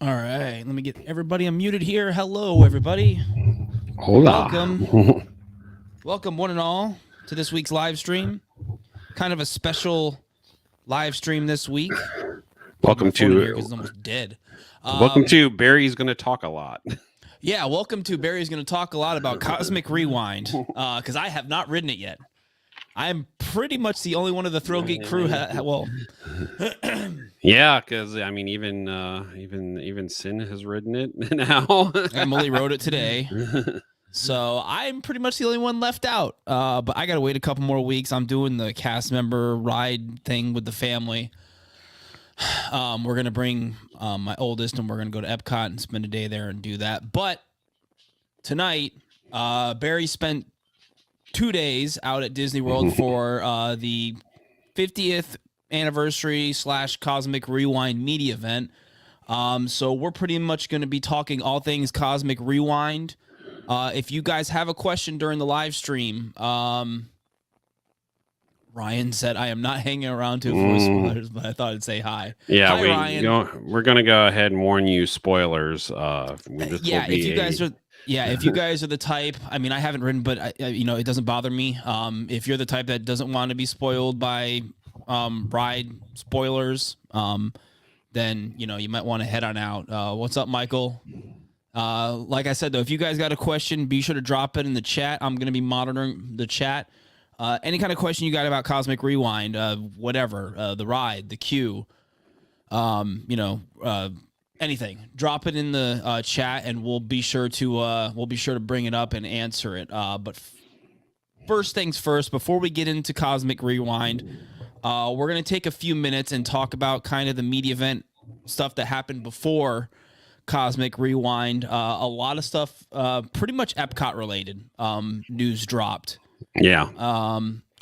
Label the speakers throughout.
Speaker 1: All right, let me get everybody unmuted here. Hello, everybody.
Speaker 2: Hola.
Speaker 1: Welcome, one and all, to this week's live stream. Kind of a special live stream this week.
Speaker 2: Welcome to
Speaker 1: here because it's almost dead.
Speaker 2: Welcome to Barry's Gonna Talk a Lot.
Speaker 1: Yeah, welcome to Barry's Gonna Talk a Lot about Cosmic Rewind, because I have not ridden it yet. I'm pretty much the only one of the ThrillGeek crew.
Speaker 2: Yeah, because I mean, even Sin has ridden it now.
Speaker 1: Emily rode it today, so I'm pretty much the only one left out. But I gotta wait a couple more weeks. I'm doing the cast member ride thing with the family. We're gonna bring my oldest, and we're gonna go to Epcot and spend a day there and do that. But tonight, Barry spent 2 days out at Disney World for the 50th anniversary / Cosmic Rewind media event. So we're pretty much going to be talking all things Cosmic Rewind. If you guys have a question during the live stream, Ryan said, I am not hanging around to avoid spoilers, but I thought I'd say hi.
Speaker 2: Yeah,
Speaker 1: hi, Ryan.
Speaker 2: We're going to go ahead and warn you spoilers.
Speaker 1: If you guys are the type, I mean, I haven't ridden, but it doesn't bother me. If you're the type that doesn't want to be spoiled by ride spoilers, then you might want to head on out. What's up, Michael? Like I said, though, if you guys got a question, be sure to drop it in the chat. I'm going to be monitoring the chat. Any kind of question you got about Cosmic Rewind, whatever, the ride, the queue, anything, drop it in the chat, and we'll be sure to bring it up and answer it. But first things first, before we get into Cosmic Rewind, we're gonna take a few minutes and talk about kind of the media event stuff that happened before Cosmic Rewind. A lot of stuff, pretty much Epcot related, news dropped.
Speaker 2: Yeah.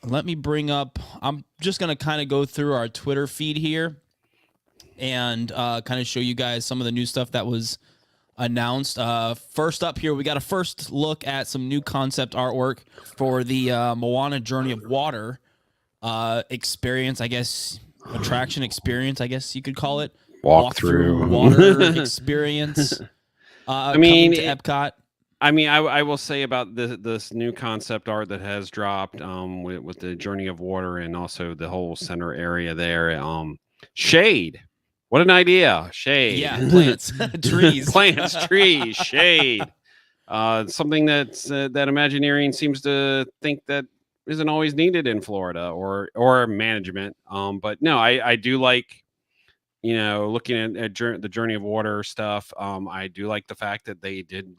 Speaker 1: Let me bring up. I'm just gonna kind of go through our Twitter feed here and kind of show you guys some of the new stuff that was announced. First up here, we got a first look at some new concept artwork for the Moana Journey of Water experience, I guess, attraction experience, I guess you could call it.
Speaker 2: Walk through
Speaker 1: water experience.
Speaker 2: I mean,
Speaker 1: to Epcot.
Speaker 2: I mean, I will say about this new concept art that has dropped with the Journey of Water and also the whole center area there. Shade. What an idea. Shade.
Speaker 1: Yeah, plants, trees.
Speaker 2: Plants, trees, shade. Something that Imagineering seems to think that isn't always needed in Florida or management. But no, I do like, looking at the Journey of Water stuff. I do like the fact that they did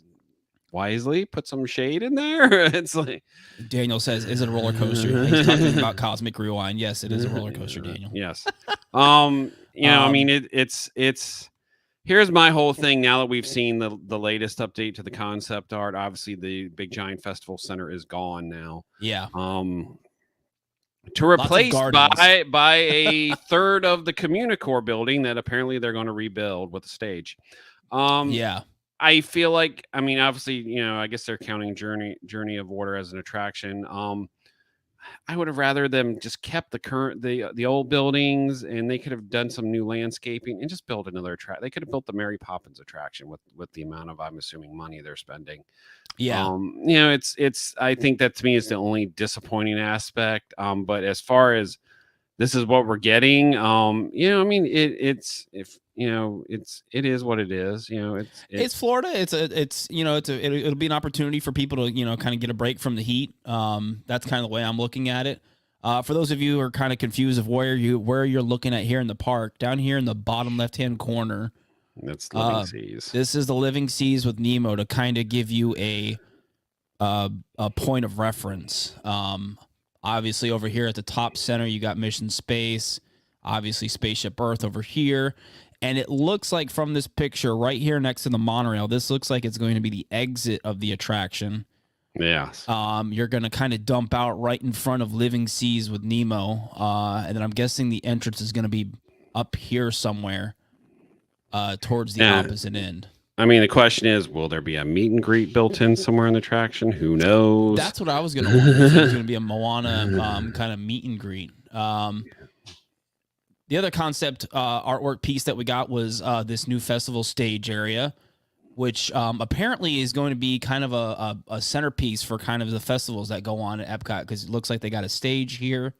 Speaker 2: wisely put some shade in there. It's like
Speaker 1: Daniel says, is it a roller coaster? He's talking about Cosmic Rewind. Yes, it is a roller coaster, Daniel.
Speaker 2: Yes. I mean, it's here's my whole thing. Now that we've seen the latest update to the concept art, obviously the big giant festival center is gone now.
Speaker 1: Yeah.
Speaker 2: To replace by a third of the Communicore building that apparently they're going to rebuild with a stage.
Speaker 1: Yeah.
Speaker 2: I feel like, I mean, obviously, I guess they're counting Journey of Water as an attraction. I would have rather them just kept the old buildings, and they could have done some new landscaping and just built another track. They could have built the Mary Poppins attraction with the amount of, I'm assuming, money they're spending.
Speaker 1: Yeah.
Speaker 2: It's I think that to me is the only disappointing aspect. But as far as this is what we're getting, I mean, it is what it is. It's
Speaker 1: Florida. It'll be an opportunity for people to, kind of get a break from the heat. That's kind of the way I'm looking at it. For those of you who are kind of confused of where you're looking at here in the park, down here in the bottom left-hand corner,
Speaker 2: that's Living Seas.
Speaker 1: This is the Living Seas with Nemo to kind of give you a point of reference. Obviously over here at the top center, you got Mission Space, obviously Spaceship Earth over here. And it looks like from this picture right here next to the monorail, this looks like it's going to be the exit of the attraction.
Speaker 2: Yes.
Speaker 1: You're going to kind of dump out right in front of Living Seas with Nemo. And then I'm guessing the entrance is going to be up here somewhere towards the opposite end.
Speaker 2: I mean, the question is, will there be a meet and greet built in somewhere in the attraction? Who knows?
Speaker 1: That's what I was going to wonder. If there's going to be a Moana kind of meet and greet. The other concept artwork piece that we got was this new festival stage area, which apparently is going to be kind of a centerpiece for kind of the festivals that go on at Epcot, because it looks like they got a stage here.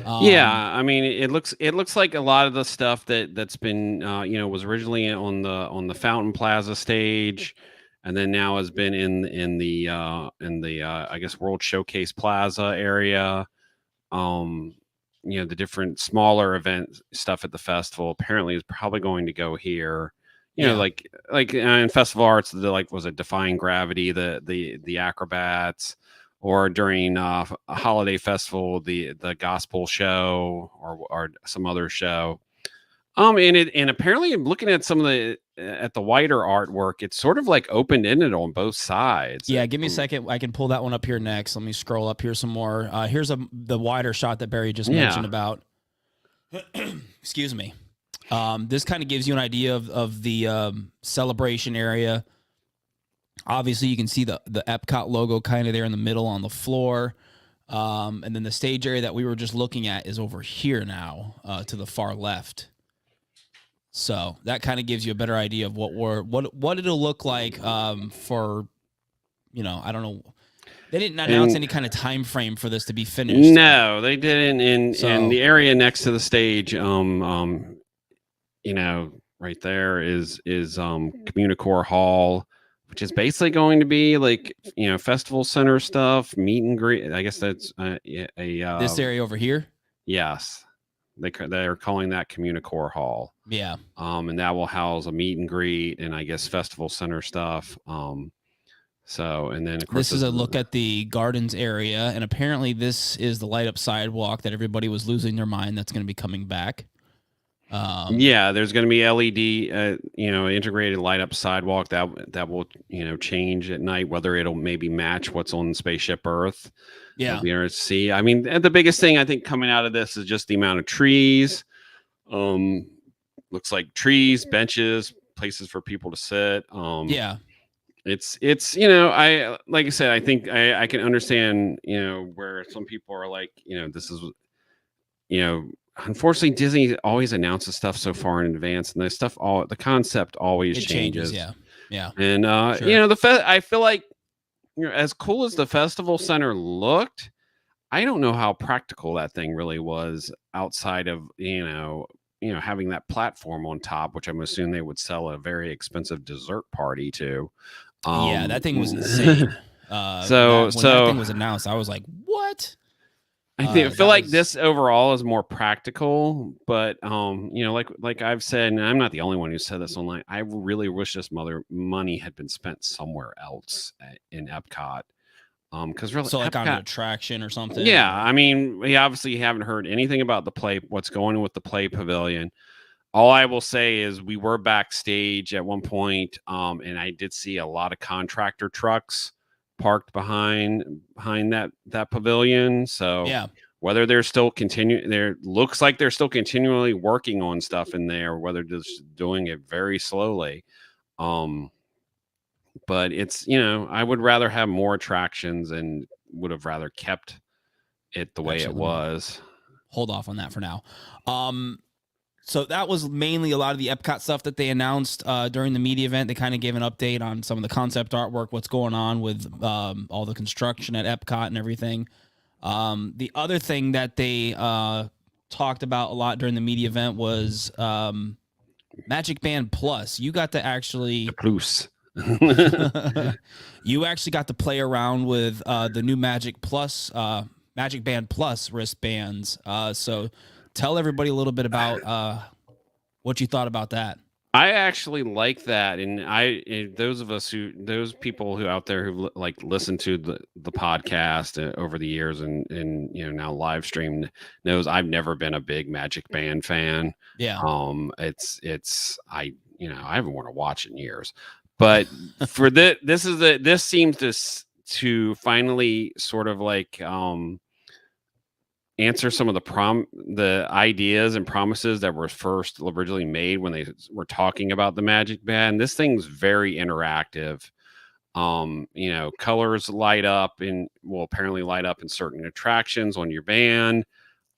Speaker 2: Yeah, I mean, it looks like a lot of the stuff that's been was originally on the Fountain Plaza stage, and then now has been in the I guess World Showcase Plaza area. The different smaller event stuff at the festival apparently is probably going to go here.
Speaker 1: Yeah.
Speaker 2: Like in Festival Arts, was it Defying Gravity, the acrobats, or during a holiday festival, the gospel show or some other show. And apparently, I'm looking at some of the wider artwork. It's sort of like open ended on both sides.
Speaker 1: Yeah, give me a second. I can pull that one up here next. Let me scroll up here some more. Here's the wider shot that Barry just mentioned about. Excuse me. This kind of gives you an idea of the celebration area. Obviously, you can see the Epcot logo kind of there in the middle on the floor. And then the stage area that we were just looking at is over here now to the far left. So that kind of gives you a better idea of what it'll look like for, I don't know. They didn't announce any kind of time frame for this to be finished.
Speaker 2: No, they didn't. And the area next to the stage, right there is Communicore Hall, which is basically going to be like festival center stuff, meet and greet. I guess that's
Speaker 1: this area over here.
Speaker 2: Yes, they're calling that Communicore Hall.
Speaker 1: Yeah.
Speaker 2: And that will house a meet and greet and I guess festival center stuff. So, and then of course
Speaker 1: this is a look at the gardens area, and apparently this is the light up sidewalk that everybody was losing their mind that's going to be coming back.
Speaker 2: Yeah, there's going to be LED, integrated light up sidewalk that will, change at night, whether it'll maybe match what's on Spaceship Earth.
Speaker 1: Yeah.
Speaker 2: We'll be able to see. I mean, the biggest thing I think coming out of this is just the amount of trees. Looks like trees, benches, places for people to sit.
Speaker 1: Yeah.
Speaker 2: It's I like I said, I think I can understand where some people are like this is unfortunately Disney always announces stuff so far in advance, and the concept always changes.
Speaker 1: Yeah.
Speaker 2: And sure. I feel like as cool as the festival center looked, I don't know how practical that thing really was outside of having that platform on top, which I'm assuming they would sell a very expensive dessert party to.
Speaker 1: Yeah, that thing was insane. When that thing was announced, I was like, "What?"
Speaker 2: I feel like this overall is more practical, but like I've said, and I'm not the only one who said this online. I really wish this money had been spent somewhere else in Epcot. Because really,
Speaker 1: so like on an attraction or something.
Speaker 2: Yeah, I mean, we obviously haven't heard anything about what's going on with the Play Pavilion. All I will say is we were backstage at one point, and I did see a lot of contractor trucks parked behind that pavilion. So
Speaker 1: yeah,
Speaker 2: whether they're still looks like they're still continually working on stuff in there, whether they're just doing it very slowly. But it's I would rather have more attractions and would have rather kept it the way it was.
Speaker 1: Hold off on that for now. So that was mainly a lot of the Epcot stuff that they announced during the media event. They kind of gave an update on some of the concept artwork, what's going on with all the construction at Epcot and everything. The other thing that they talked about a lot during the media event was Magic Band Plus. You got to actually...
Speaker 2: The Plus.
Speaker 1: You actually got to play around with the new Magic Band Plus wristbands. So tell everybody a little bit about what you thought about that.
Speaker 2: I actually like that, and those people who out there who like listened to the podcast over the years and now live streamed knows I've never been a big Magic Band fan.
Speaker 1: Yeah.
Speaker 2: I haven't worn a watch in years, but for this seems to finally sort of like answer some of the ideas and promises that were first originally made when they were talking about the Magic Band. This thing's very interactive. Colors light up and will apparently light up in certain attractions on your band.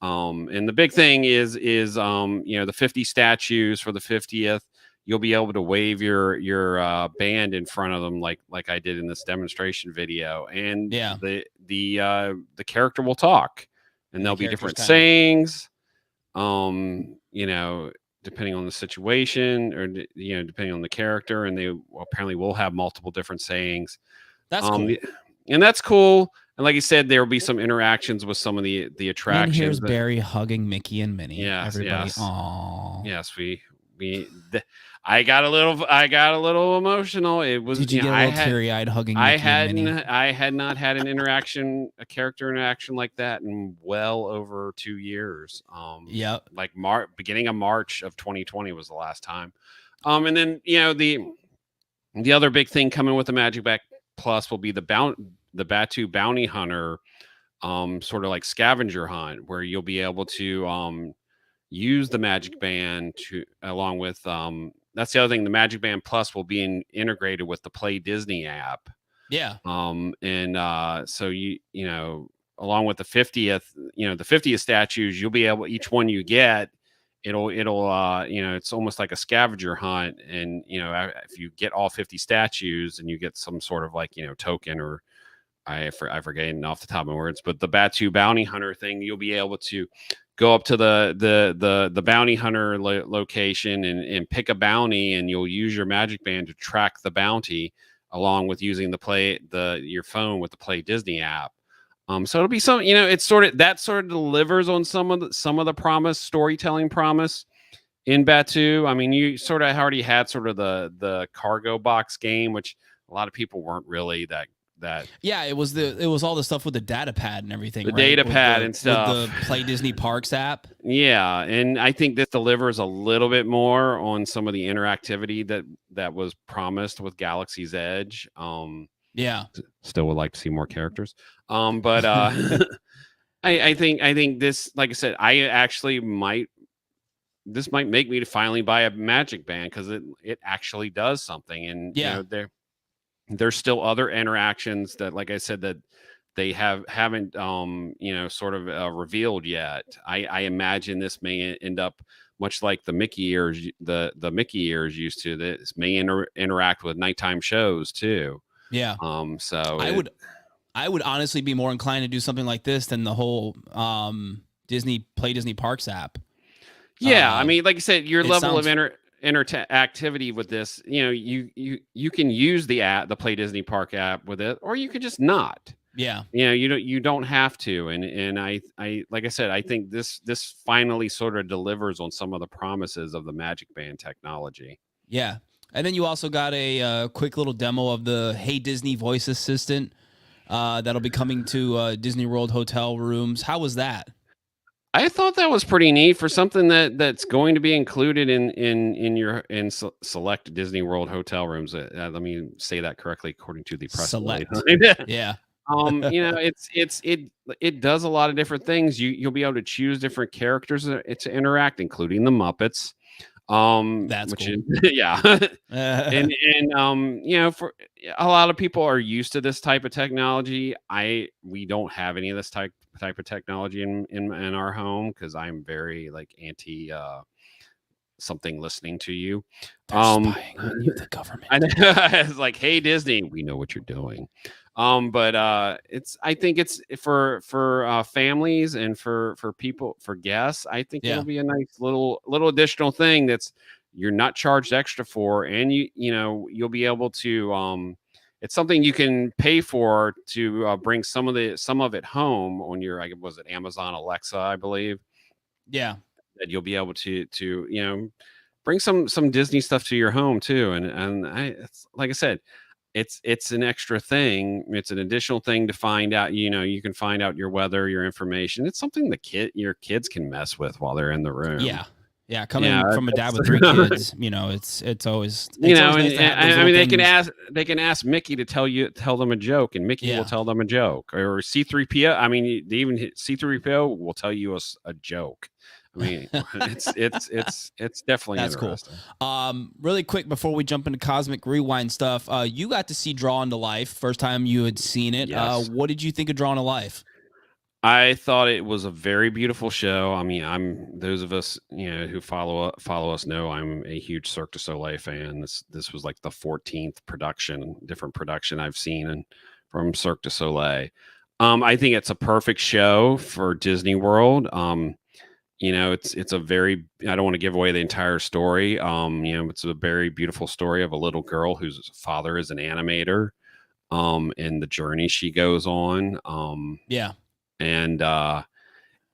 Speaker 2: And the big thing is the 50 statues for the 50th. You'll be able to wave your band in front of them like I did in this demonstration video, and the character will talk, and there'll be different sayings. Depending on the situation, or depending on the character, and they apparently will have multiple different sayings.
Speaker 1: That's cool.
Speaker 2: And that's cool. And like you said, there will be some interactions with some of the attractions.
Speaker 1: And here's Barry hugging Mickey and Minnie.
Speaker 2: Yes,
Speaker 1: everybody.
Speaker 2: Yes.
Speaker 1: Aww.
Speaker 2: Yes, I got a little emotional. It was.
Speaker 1: Did you get a little teary-eyed hugging Mickey and Minnie?
Speaker 2: I had not had a character interaction like that in well over 2 years. Like beginning of March of 2020 was the last time. And then the other big thing coming with the Magic Band Plus will be the Batuu Bounty Hunter, sort of like scavenger hunt, where you'll be able to use the Magic Band along with that's the other thing. The Magic Band Plus will be integrated with the Play Disney app.
Speaker 1: Yeah.
Speaker 2: So along with the 50th, the 50th statues, you'll be able, each one you get, it'll it's almost like a scavenger hunt. And if you get all 50 statues, and you get some sort of token, or I forget off the top of my words, but the Batuu Bounty Hunter thing, you'll be able to go up to the bounty hunter location and pick a bounty, and you'll use your Magic Band to track the bounty, along with using your phone with the Play Disney app. So it'll be some, it's sort of delivers on some of the storytelling promise in Batuu. I mean, you sort of already had sort of the cargo box game, which a lot of people weren't really that.
Speaker 1: Yeah, it was all the stuff with the data pad and everything.
Speaker 2: The data pad and stuff.
Speaker 1: With the Play Disney Parks app.
Speaker 2: Yeah, and I think this delivers a little bit more on some of the interactivity that was promised with Galaxy's Edge.
Speaker 1: Yeah.
Speaker 2: Still would like to see more characters. But I think this, like I said, this might make me to finally buy a Magic Band, because it actually does something. And there's still other interactions that, like I said, that they haven't sort of revealed yet. I imagine this may end up much like the Mickey ears, the Mickey ears used to. This may interact with nighttime shows too.
Speaker 1: Yeah.
Speaker 2: So
Speaker 1: I would honestly be more inclined to do something like this than the whole Play Disney Parks app.
Speaker 2: Yeah, I mean, like I said, your level of interactivity with this, you can use the Play Disney Park app with it, or you could just not.
Speaker 1: Yeah.
Speaker 2: You don't have to. And I like I said, I think this finally sort of delivers on some of the promises of the Magic Band technology.
Speaker 1: Yeah. And then you also got a quick little demo of the Hey Disney voice assistant that'll be coming to Disney World hotel rooms. How was that?
Speaker 2: I thought that was pretty neat for something that's going to be included in select Disney World hotel rooms. Let me say that correctly according to the press.
Speaker 1: Select. Yeah.
Speaker 2: It does a lot of different things. You'll be able to choose different characters to interact, including the Muppets.
Speaker 1: That's cool.
Speaker 2: Yeah. And for a lot of people are used to this type of technology. We don't have any of this type of technology in our home, because I'm very anti something listening to you.
Speaker 1: They're spying on you, the government.
Speaker 2: It's like, hey Disney, we know what you're doing. But I think it's for families and for people, for guests. I think it'll be a nice little additional thing that's you're not charged extra for, and you'll be able to it's something you can pay for to bring some of it home on your, was it Amazon Alexa, I believe.
Speaker 1: Yeah,
Speaker 2: that you'll be able to bring some Disney stuff to your home too. And it's like I said, it's an extra thing. It's an additional thing to find out. You can find out your weather, your information. It's something your kids can mess with while they're in the room.
Speaker 1: Yeah, coming from a dad with 3 kids, it's always
Speaker 2: nice they can ask Mickey to tell them a joke, and Mickey will tell them a joke, or C3PO. I mean, even C3PO will tell you a joke. I mean, it's definitely
Speaker 1: that's
Speaker 2: interesting.
Speaker 1: Cool. Really quick before we jump into Cosmic Rewind stuff, you got to see Drawn to Life, first time you had seen it.
Speaker 2: Yes.
Speaker 1: What did you think of Drawn to Life?
Speaker 2: I thought it was a very beautiful show. I mean, those of us, who follow us know I'm a huge Cirque du Soleil fan. This was like the 14th different production I've seen from Cirque du Soleil. I think it's a perfect show for Disney World. It's a very, I don't want to give away the entire story. It's a very beautiful story of a little girl whose father is an animator, and the journey she goes on.
Speaker 1: Yeah.
Speaker 2: And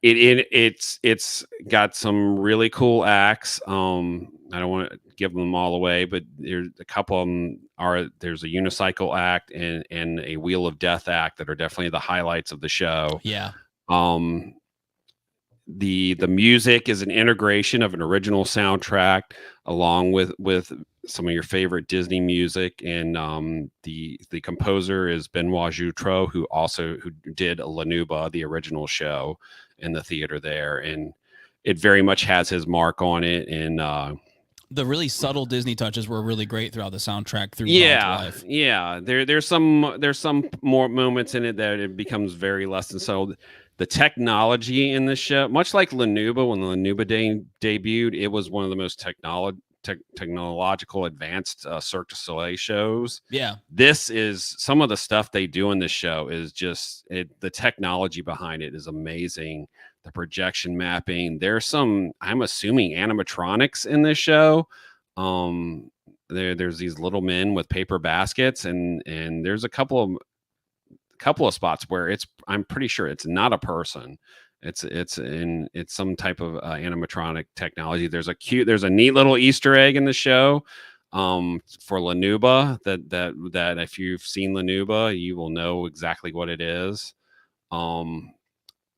Speaker 2: it's got some really cool acts. I don't want to give them all away, but there's a couple of them there's a unicycle act and a Wheel of Death act that are definitely the highlights of the show.
Speaker 1: Yeah.
Speaker 2: The music is an integration of an original soundtrack along with some of your favorite Disney music, and the composer is Benoit Jutro, who did Lanuba, the original show, in the theater there, and it very much has his mark on it. And
Speaker 1: the really subtle Disney touches were really great throughout the soundtrack through life.
Speaker 2: Yeah. There's some more moments in it that it becomes very less than subtle. The technology in this show, much like Lanuba, when the Lanuba debuted, it was one of the most technological advanced Cirque du Soleil shows.
Speaker 1: Yeah.
Speaker 2: This is some of the stuff they do in this show is just the technology behind it is amazing. The projection mapping. There's some, I'm assuming, animatronics in this show. There's these little men with paper baskets, and there's a couple of spots where I'm pretty sure it's not a person. It's some type of animatronic technology. There's a neat little Easter egg in the show for Lanuba that if you've seen Lanuba, you will know exactly what it is.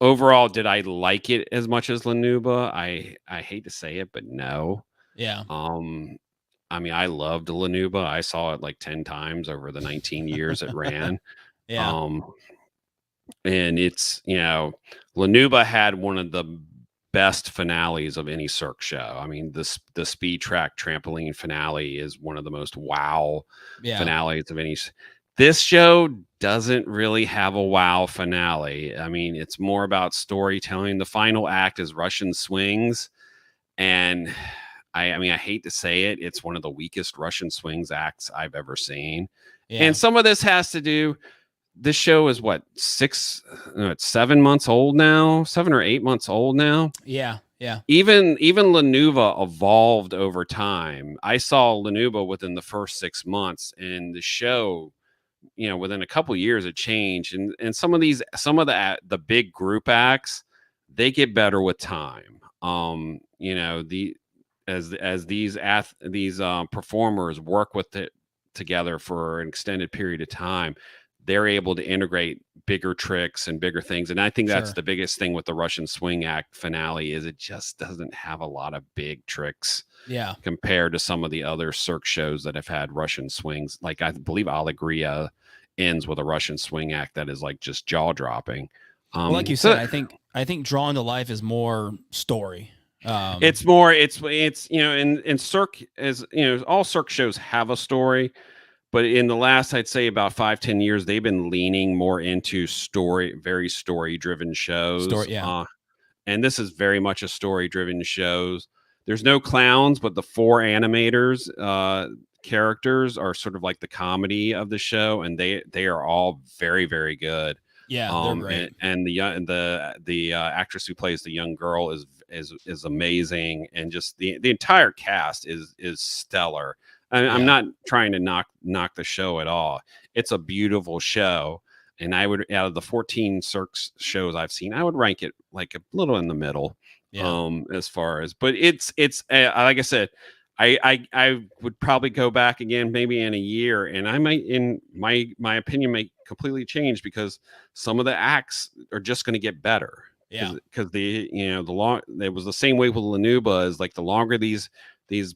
Speaker 2: Overall, did I like it as much as Lanuba? I hate to say it, but no.
Speaker 1: Yeah.
Speaker 2: I mean, I loved Lanuba. I saw it like 10 times over the 19 years it ran.
Speaker 1: Yeah.
Speaker 2: And it's, Lanuba had one of the best finales of any Cirque show. I mean, the speed track trampoline finale is one of the most wow finales of any. This show doesn't really have a wow finale. I mean, it's more about storytelling. The final act is Russian swings, and I mean, I hate to say it, it's one of the weakest Russian swings acts I've ever seen. Yeah. And some of this has to do. This show is what, it's 7 months old now, 7 or 8 months old now.
Speaker 1: Yeah.
Speaker 2: Even Lanuba evolved over time. I saw Lanuba within the first 6 months, and the show, within a couple of years, it changed. And some of the big group acts, they get better with time. As these performers work with it together for an extended period of time, they're able to integrate bigger tricks and bigger things. And I think that's the biggest thing with the Russian Swing Act finale is it just doesn't have a lot of big tricks compared to some of the other Cirque shows that have had Russian swings. Like I believe Alegria ends with a Russian Swing Act that is like just jaw dropping.
Speaker 1: Well, like you said, I think Drawn to Life is more story.
Speaker 2: It's more, it's in Cirque, as all Cirque shows have a story. But in the last, I'd say about 5-10 years, they've been leaning more into very story-driven shows. And this is very much a story-driven shows. There's no clowns, but the 4 animators characters are sort of like the comedy of the show, and they are all very, very good.
Speaker 1: Yeah, they're great.
Speaker 2: And the actress who plays the young girl is amazing, and just the entire cast is stellar. I'm not trying to knock the show at all. It's a beautiful show, and I would, out of the 14 Cirque shows I've seen, I would rank it like a little in the middle. As far as, but it's like I said, I would probably go back again maybe in a year, and I might, in my opinion, may completely change because some of the acts are just going to get better. Because it was the same way with Lanuba, is like the longer these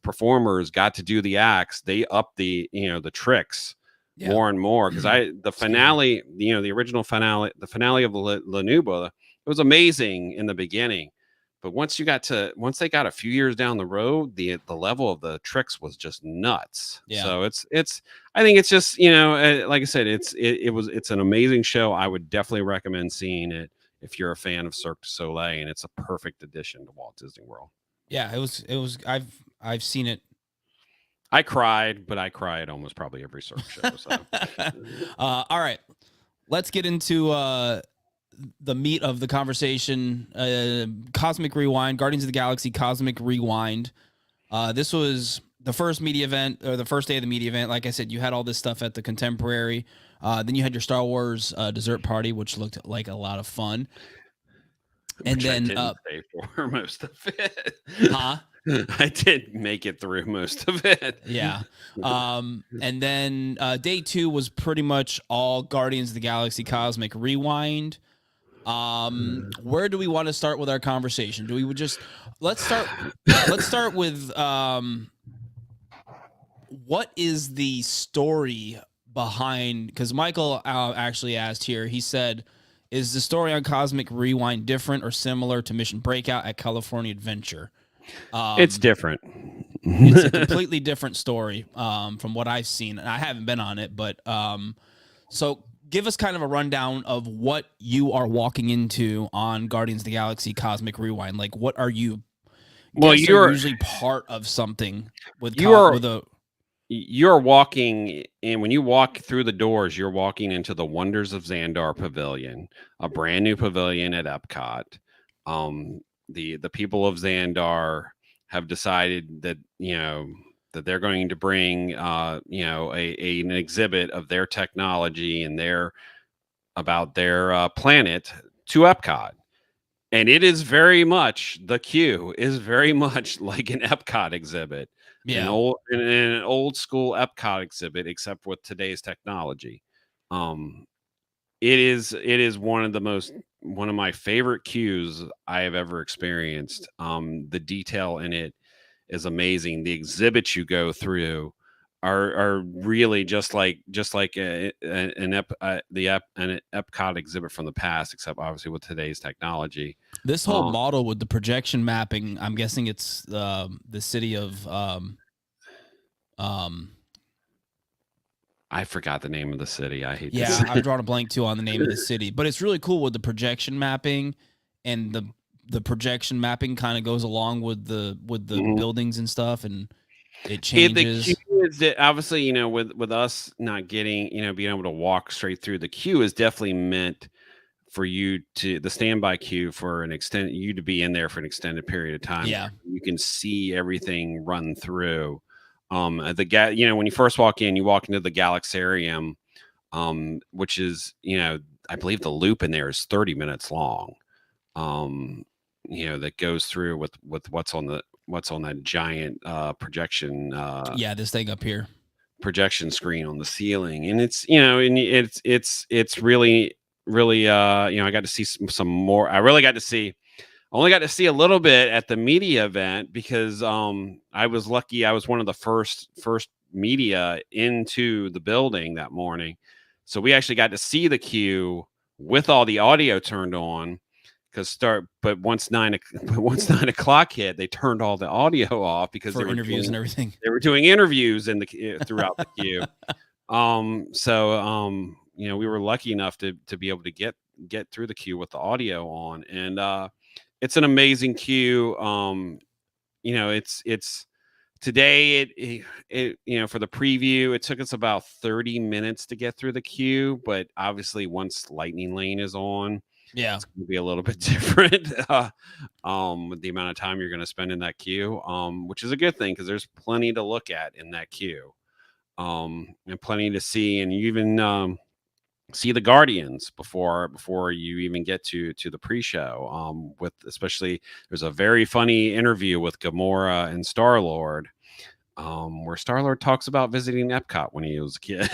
Speaker 2: performers got to do the acts, they up the tricks more and more. Because the finale, the original finale, the finale of Lanuba, it was amazing in the beginning, but once they got a few years down the road, the level of the tricks was just nuts. So I think it's just, like I said, it's an amazing show. I would definitely recommend seeing it. if you're a fan of Cirque du Soleil, and it's a perfect addition to Walt Disney World.
Speaker 1: Yeah, it was. I've seen it.
Speaker 2: I cried, but I cry at almost probably every Cirque show. So.
Speaker 1: All right, let's get into the meat of the conversation. Cosmic Rewind, Guardians of the Galaxy Cosmic Rewind. This was the first media event, or the first day of the media event. Like I said, you had all this stuff at the Contemporary. Then you had your Star Wars dessert party, which looked like a lot of fun. And
Speaker 2: which
Speaker 1: then
Speaker 2: I didn't stay for most of it.
Speaker 1: Huh?
Speaker 2: I did make it through most of it.
Speaker 1: Yeah. And then day 2 was pretty much all Guardians of the Galaxy Cosmic Rewind. Where do we want to start with our conversation? Do we just let's start with what is the story behind, because Michael actually asked here, he said, is the story on Cosmic Rewind different or similar to Mission Breakout at California Adventure?
Speaker 2: It's different.
Speaker 1: It's a completely different story from what I've seen. And I haven't been on it, but so give us kind of a rundown of what you are walking into on Guardians of the Galaxy Cosmic Rewind. Like, what are you?
Speaker 2: Well, you're
Speaker 1: usually part of something with
Speaker 2: you're walking in. When you walk through the doors, you're walking into the Wonders of Xandar Pavilion, a brand new pavilion at Epcot. The people of Xandar have decided that that they're going to bring an exhibit of their technology and about their planet to Epcot. And it is very much, the queue is very much like an Epcot exhibit.
Speaker 1: Yeah.
Speaker 2: An old school Epcot exhibit, except with today's technology. It is one of my favorite queues I have ever experienced. The detail in it is amazing. The exhibits you go through are really just like an Epcot exhibit from the past, except obviously with today's technology.
Speaker 1: This whole model with the projection mapping, I'm guessing it's the city of
Speaker 2: I forgot the name of the city. I hate.
Speaker 1: Yeah, I've drawn a blank too on the name of the city, but it's really cool with the projection mapping, and the projection mapping kind of goes along with the buildings and stuff, and it changes.
Speaker 2: The queue is that obviously, with us not getting, being able to walk straight through, the queue is definitely meant for you the standby queue for you to be in there for an extended period of time.
Speaker 1: Yeah,
Speaker 2: you can see everything run through. When you first walk in, you walk into the Galaxarium, which is, I believe the loop in there is 30 minutes long. That goes through with what's on that giant projection.
Speaker 1: This thing up here,
Speaker 2: projection screen on the ceiling, and it's really I got to see some more. I only got to see a little bit at the media event because I was lucky. I was one of the first media into the building that morning, so we actually got to see the queue with all the audio turned on. But once 9 o'clock hit, they turned all the audio off because
Speaker 1: for interviews and everything.
Speaker 2: They were doing interviews throughout the queue. We were lucky enough to be able to get through the queue with the audio on, and it's an amazing queue. It's today it for the preview, it took us about 30 minutes to get through the queue, but obviously once Lightning Lane is on, it's going to be a little bit different with the amount of time you're going to spend in that queue, which is a good thing because there's plenty to look at in that queue, and plenty to see, and you even see the Guardians before you even get to the pre-show. Especially there's a very funny interview with Gamora and Star-Lord, where Star-Lord talks about visiting Epcot when he was a kid.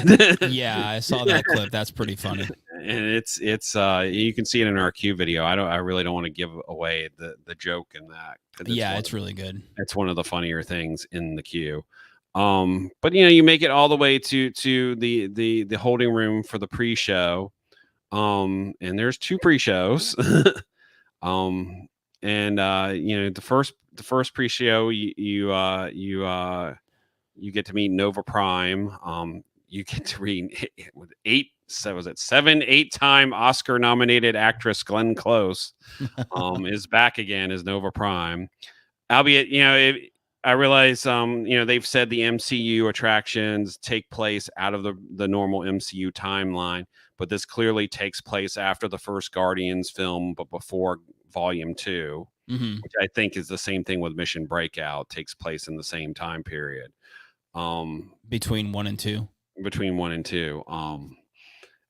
Speaker 1: Yeah, I saw that clip. That's pretty funny.
Speaker 2: And it's you can see it in our Q video. I really don't want to give away the joke in that.
Speaker 1: It's really good.
Speaker 2: It's one of the funnier things in the queue. But you make it all the way to the holding room for the pre-show. And there's 2 pre-shows. The first pre-show you get to meet Nova Prime. You get to read 8 was it 8-time Oscar nominated actress Glenn Close is back again as Nova Prime. Albeit, I realize, they've said the MCU attractions take place out of the normal MCU timeline, but this clearly takes place after the first Guardians film, but before Volume 2, which I think is the same thing with Mission Breakout, takes place in the same time period.
Speaker 1: Between 1 and 2.
Speaker 2: Between 1 and 2.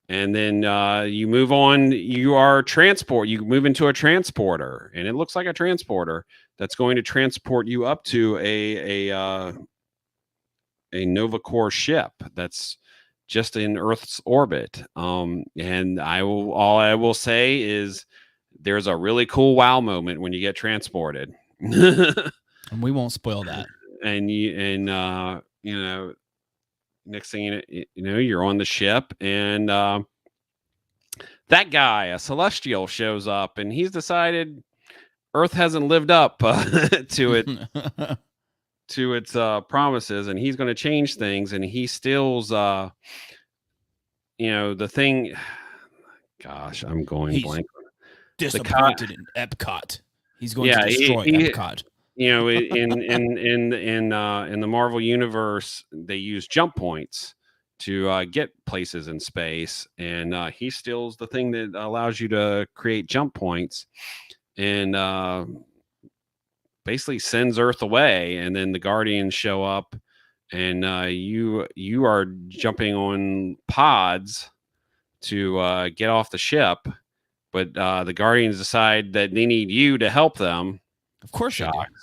Speaker 2: And then you move on. You move into a transporter, and it looks like a transporter that's going to transport you up to a Nova Corps ship that's just in Earth's orbit. And all I will say is there's a really cool wow moment when you get transported.
Speaker 1: And we won't spoil that.
Speaker 2: Next thing you're on the ship, and that guy, a Celestial, shows up, and he's decided Earth hasn't lived up to its promises, and he's going to change things, and he steals the thing. Gosh, I'm going blank.
Speaker 1: Disappointed in Epcot. He's going to destroy Epcot. In the Marvel universe, they use jump points to get places in space, and he steals the thing that allows you to create jump points, and basically sends Earth away. And then the Guardians show up, and you are jumping on pods to get off the ship, but the Guardians decide that they need you to help them. Of course,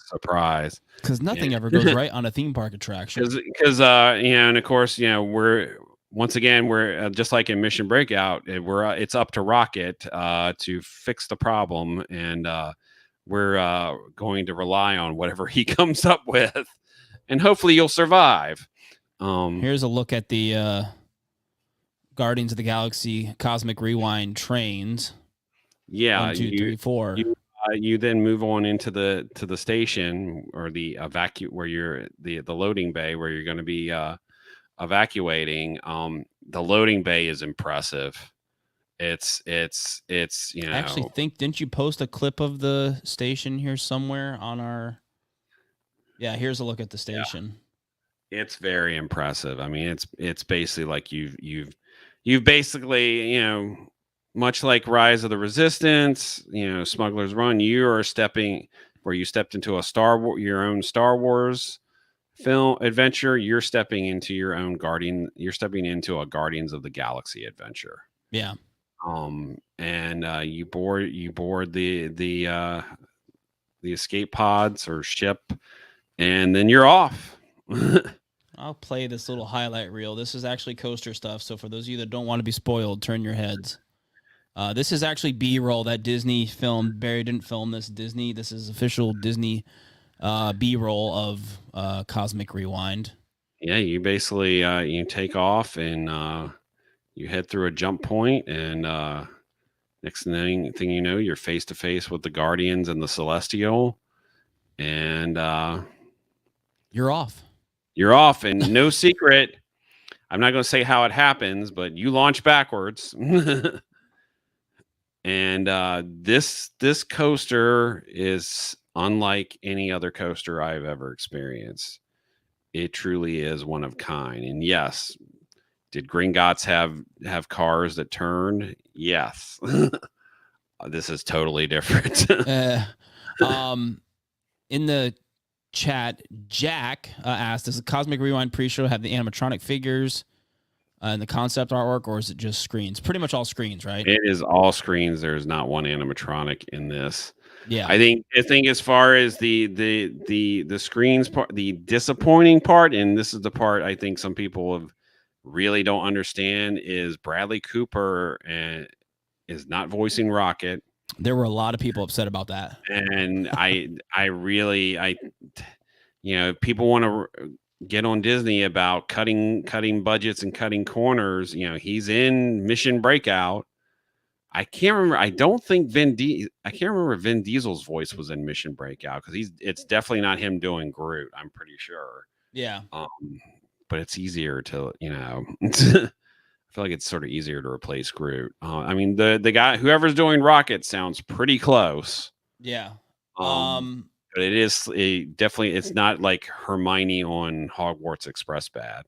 Speaker 2: surprise,
Speaker 1: because nothing ever goes right on a theme park attraction.
Speaker 2: Because and of course, we're just like in Mission Breakout, it's up to Rocket to fix the problem, and we're going to rely on whatever he comes up with, and hopefully you'll survive.
Speaker 1: Here's a look at the Guardians of the Galaxy Cosmic Rewind trains.
Speaker 2: Yeah,
Speaker 1: 1, 2, 3, 4.
Speaker 2: You then move on into the station, or the where you're the loading bay where you're going to be evacuating. The loading bay is impressive. It's I
Speaker 1: actually think, didn't you post a clip of the station here somewhere on our? Yeah, here's a look at the station.
Speaker 2: Yeah. It's very impressive. I mean, it's basically like you've basically, much like Rise of the Resistance, Smuggler's Run, you stepped into your own Star Wars film adventure. You're stepping into your own You're stepping into a Guardians of the Galaxy adventure.
Speaker 1: Yeah.
Speaker 2: And you board the escape pods or ship, and then you're off.
Speaker 1: I'll play this little highlight reel. This is actually coaster stuff. So for those of you that don't want to be spoiled, turn your heads. This is actually B-roll that Disney filmed. Barry didn't film this. This is official Disney B-roll of Cosmic Rewind.
Speaker 2: Yeah, you basically you take off, and you head through a jump point, and next thing you know, you're face to face with the Guardians and the Celestial, and
Speaker 1: you're off.
Speaker 2: You're off, and no secret. I'm not going to say how it happens, but you launch backwards. And this coaster is unlike any other coaster I've ever experienced. It truly is one of kind. And yes, did Gringotts have cars that turned? Yes. This is totally different.
Speaker 1: In the chat, Jack asked, does the Cosmic Rewind pre-show have the animatronic figures and the concept artwork, or is it just screens? Pretty much all screens, right?
Speaker 2: It is all screens. There's not one animatronic in this.
Speaker 1: Yeah,
Speaker 2: I think as far as the screens part, the disappointing part, and this is the part I think some people really don't understand, is Bradley Cooper is not voicing Rocket.
Speaker 1: There were a lot of people upset about that,
Speaker 2: and people want to get on Disney about cutting budgets and cutting corners. He's in Mission Breakout. I can't remember. I don't think I can't remember if Vin Diesel's voice was in Mission Breakout, because it's definitely not him doing Groot. I'm pretty sure.
Speaker 1: Yeah.
Speaker 2: But it's easier to, if feel like it's sort of easier to replace Groot. I mean, the guy, whoever's doing Rocket, sounds pretty close.
Speaker 1: Yeah.
Speaker 2: But definitely, it's not like Hermione on Hogwarts Express bad.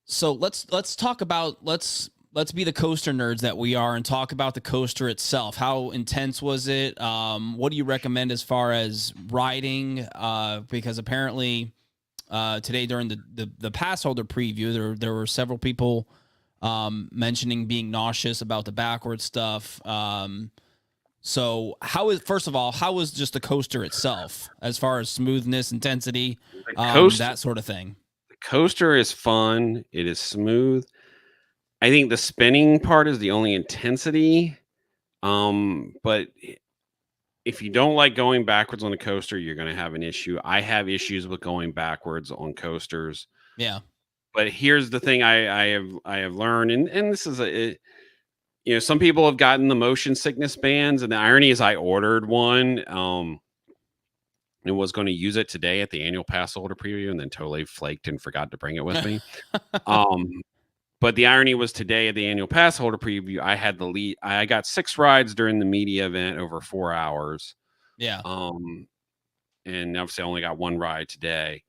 Speaker 1: So let's talk about let's be the coaster nerds that we are and talk about the coaster itself. How intense was it? What do you recommend as far as riding? Because apparently today during the pass holder preview, there were several people mentioning being nauseous about the backward stuff. So first of all, how was just the coaster itself as far as smoothness, intensity, that sort of thing?
Speaker 2: The coaster is fun. It is smooth. I think the spinning part is the only intensity. But if you don't like going backwards on a coaster, you're going to have an issue. I have issues with going backwards on coasters.
Speaker 1: Yeah.
Speaker 2: But here's the thing I have learned, and this is some people have gotten the motion sickness bands, and the irony is I ordered one and was going to use it today at the annual pass holder preview, and then totally flaked and forgot to bring it with me. But the irony was today at the annual pass holder preview, I had the lead. I got 6 rides during the media event over 4 hours.
Speaker 1: Yeah.
Speaker 2: And obviously I only got 1 ride today.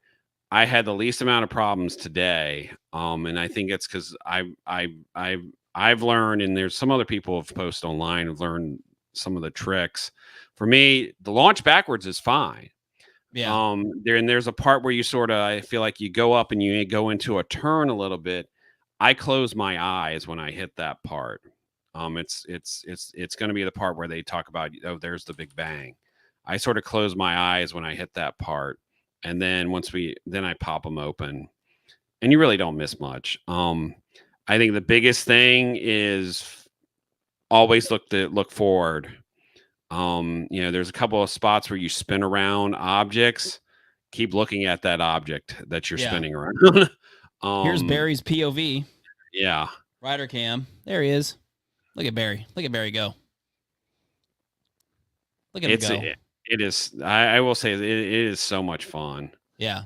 Speaker 2: I had the least amount of problems today. And I think it's because I've learned, and there's some other people have posted online have learned some of the tricks. For me, the launch backwards is fine.
Speaker 1: Yeah.
Speaker 2: There's a part where you I feel like you go up and you go into a turn a little bit. I close my eyes when I hit that part. It's going to be the part where they talk about, oh, there's the big bang. I sort of close my eyes when I hit that part, and then then I pop them open, and you really don't miss much. I think the biggest thing is always look forward. There's a couple of spots where you spin around objects. Keep looking at that object that you're spinning around.
Speaker 1: Here's Barry's POV.
Speaker 2: Yeah.
Speaker 1: Rider cam. There he is. Look at Barry. Look at Barry go. Look at him go.
Speaker 2: It is. I will say it is so much fun.
Speaker 1: Yeah.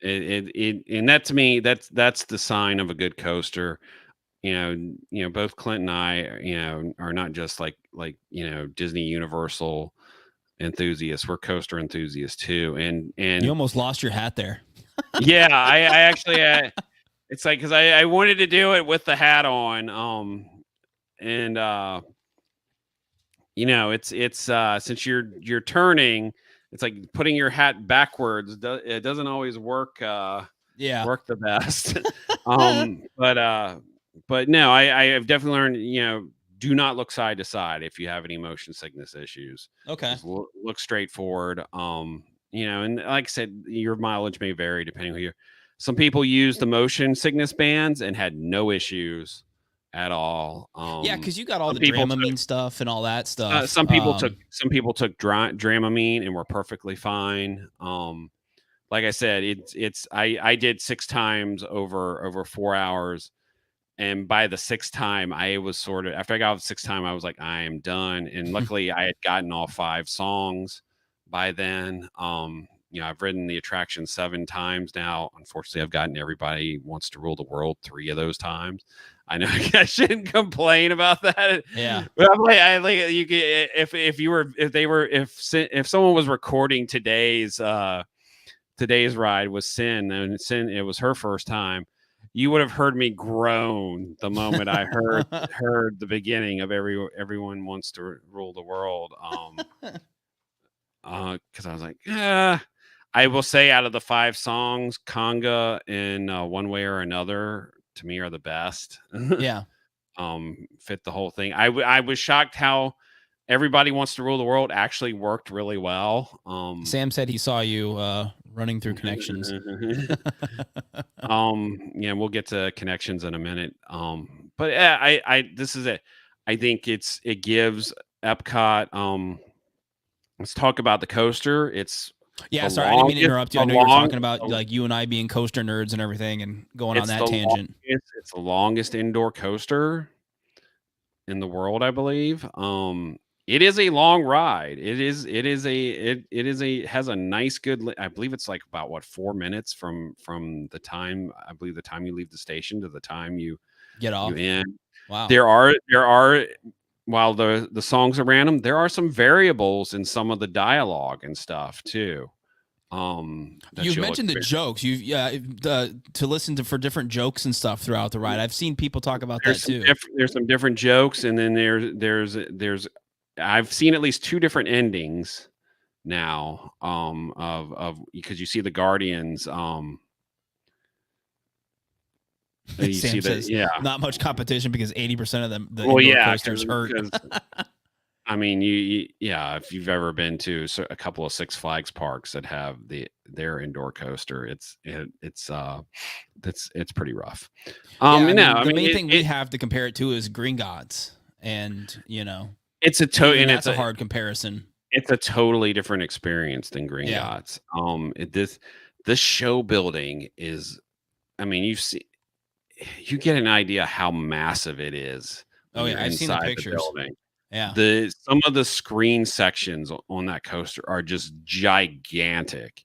Speaker 2: And that to me, that's the sign of a good coaster. Both Clint and I, are not just like Disney Universal enthusiasts. We're coaster enthusiasts too. And
Speaker 1: you almost lost your hat there.
Speaker 2: Yeah, I actually, it's like, cause I wanted to do it with the hat on. It's since you're turning, it's like putting your hat backwards. It doesn't always work. Work the best. But no, I have definitely learned, do not look side to side if you have any motion sickness issues.
Speaker 1: Okay.
Speaker 2: Just look straight forward. And like I said, your mileage may vary depending on who you're. Some people use the motion sickness bands and had no issues at all.
Speaker 1: Yeah, because you got all the Dramamine stuff and all that stuff.
Speaker 2: Some people took Dramamine and were perfectly fine. Like I said, I did 6 times over 4 hours. And by the 6th time, I was after I got off the 6th time, I was like, I am done. And luckily I had gotten all 5 songs by then. I've ridden the attraction 7 times now. Unfortunately, I've gotten Everybody Wants to Rule the World 3 of those times. I know I shouldn't complain about that.
Speaker 1: Yeah.
Speaker 2: But I'm like, you could, if someone was recording today's ride with Sin, and Sin, it was her first time, you would have heard me groan the moment I heard the beginning of Everyone Wants to Rule the World. Because I was like, I will say out of the 5 songs, Conga and One Way or Another to me are the best.
Speaker 1: Yeah.
Speaker 2: Fit the whole thing. I was shocked how Everybody Wants to Rule the World actually worked really well.
Speaker 1: Sam said he saw you running through Connections.
Speaker 2: We'll get to Connections in a minute. But yeah, this is it. I think it gives Epcot. Let's talk about the coaster.
Speaker 1: Sorry, I didn't mean to interrupt you. I know you're talking about like you and I being coaster nerds and everything and going on that tangent.
Speaker 2: It's the longest indoor coaster in the world, I believe. It is a long ride. It has a nice I believe it's like about what 4 minutes from the time I believe the time you leave the station to the time
Speaker 1: Get
Speaker 2: you
Speaker 1: off.
Speaker 2: end.
Speaker 1: Wow.
Speaker 2: There are while the songs are random, there are some variables in some of the dialogue and stuff too. That
Speaker 1: You've
Speaker 2: you'll
Speaker 1: mentioned the
Speaker 2: experience.
Speaker 1: jokes. To listen to for different jokes and stuff throughout the ride. I've seen people talk about that too.
Speaker 2: There's some different jokes, and then there's I've seen at least 2 different endings now, of because you see the Guardians, you see
Speaker 1: Sam
Speaker 2: that,
Speaker 1: says
Speaker 2: yeah.
Speaker 1: not much competition because 80% of them the
Speaker 2: Well,
Speaker 1: indoor
Speaker 2: yeah,
Speaker 1: coasters hurt.
Speaker 2: because I mean, yeah, if you've ever been to a couple of Six Flags parks that have their indoor coaster, it's pretty rough.
Speaker 1: Yeah, I
Speaker 2: No,
Speaker 1: mean
Speaker 2: I
Speaker 1: the
Speaker 2: mean
Speaker 1: main thing we have to compare it to is Green Gods, and
Speaker 2: it's a
Speaker 1: even
Speaker 2: and
Speaker 1: that's a hard comparison.
Speaker 2: it's a totally different experience than Green
Speaker 1: Yeah.
Speaker 2: Gods. This show building is, I mean, you get an idea how massive it is when
Speaker 1: Oh
Speaker 2: you're
Speaker 1: yeah, I've seen the
Speaker 2: inside the
Speaker 1: pictures.
Speaker 2: building.
Speaker 1: Yeah.
Speaker 2: Some of the screen sections on that coaster are just gigantic.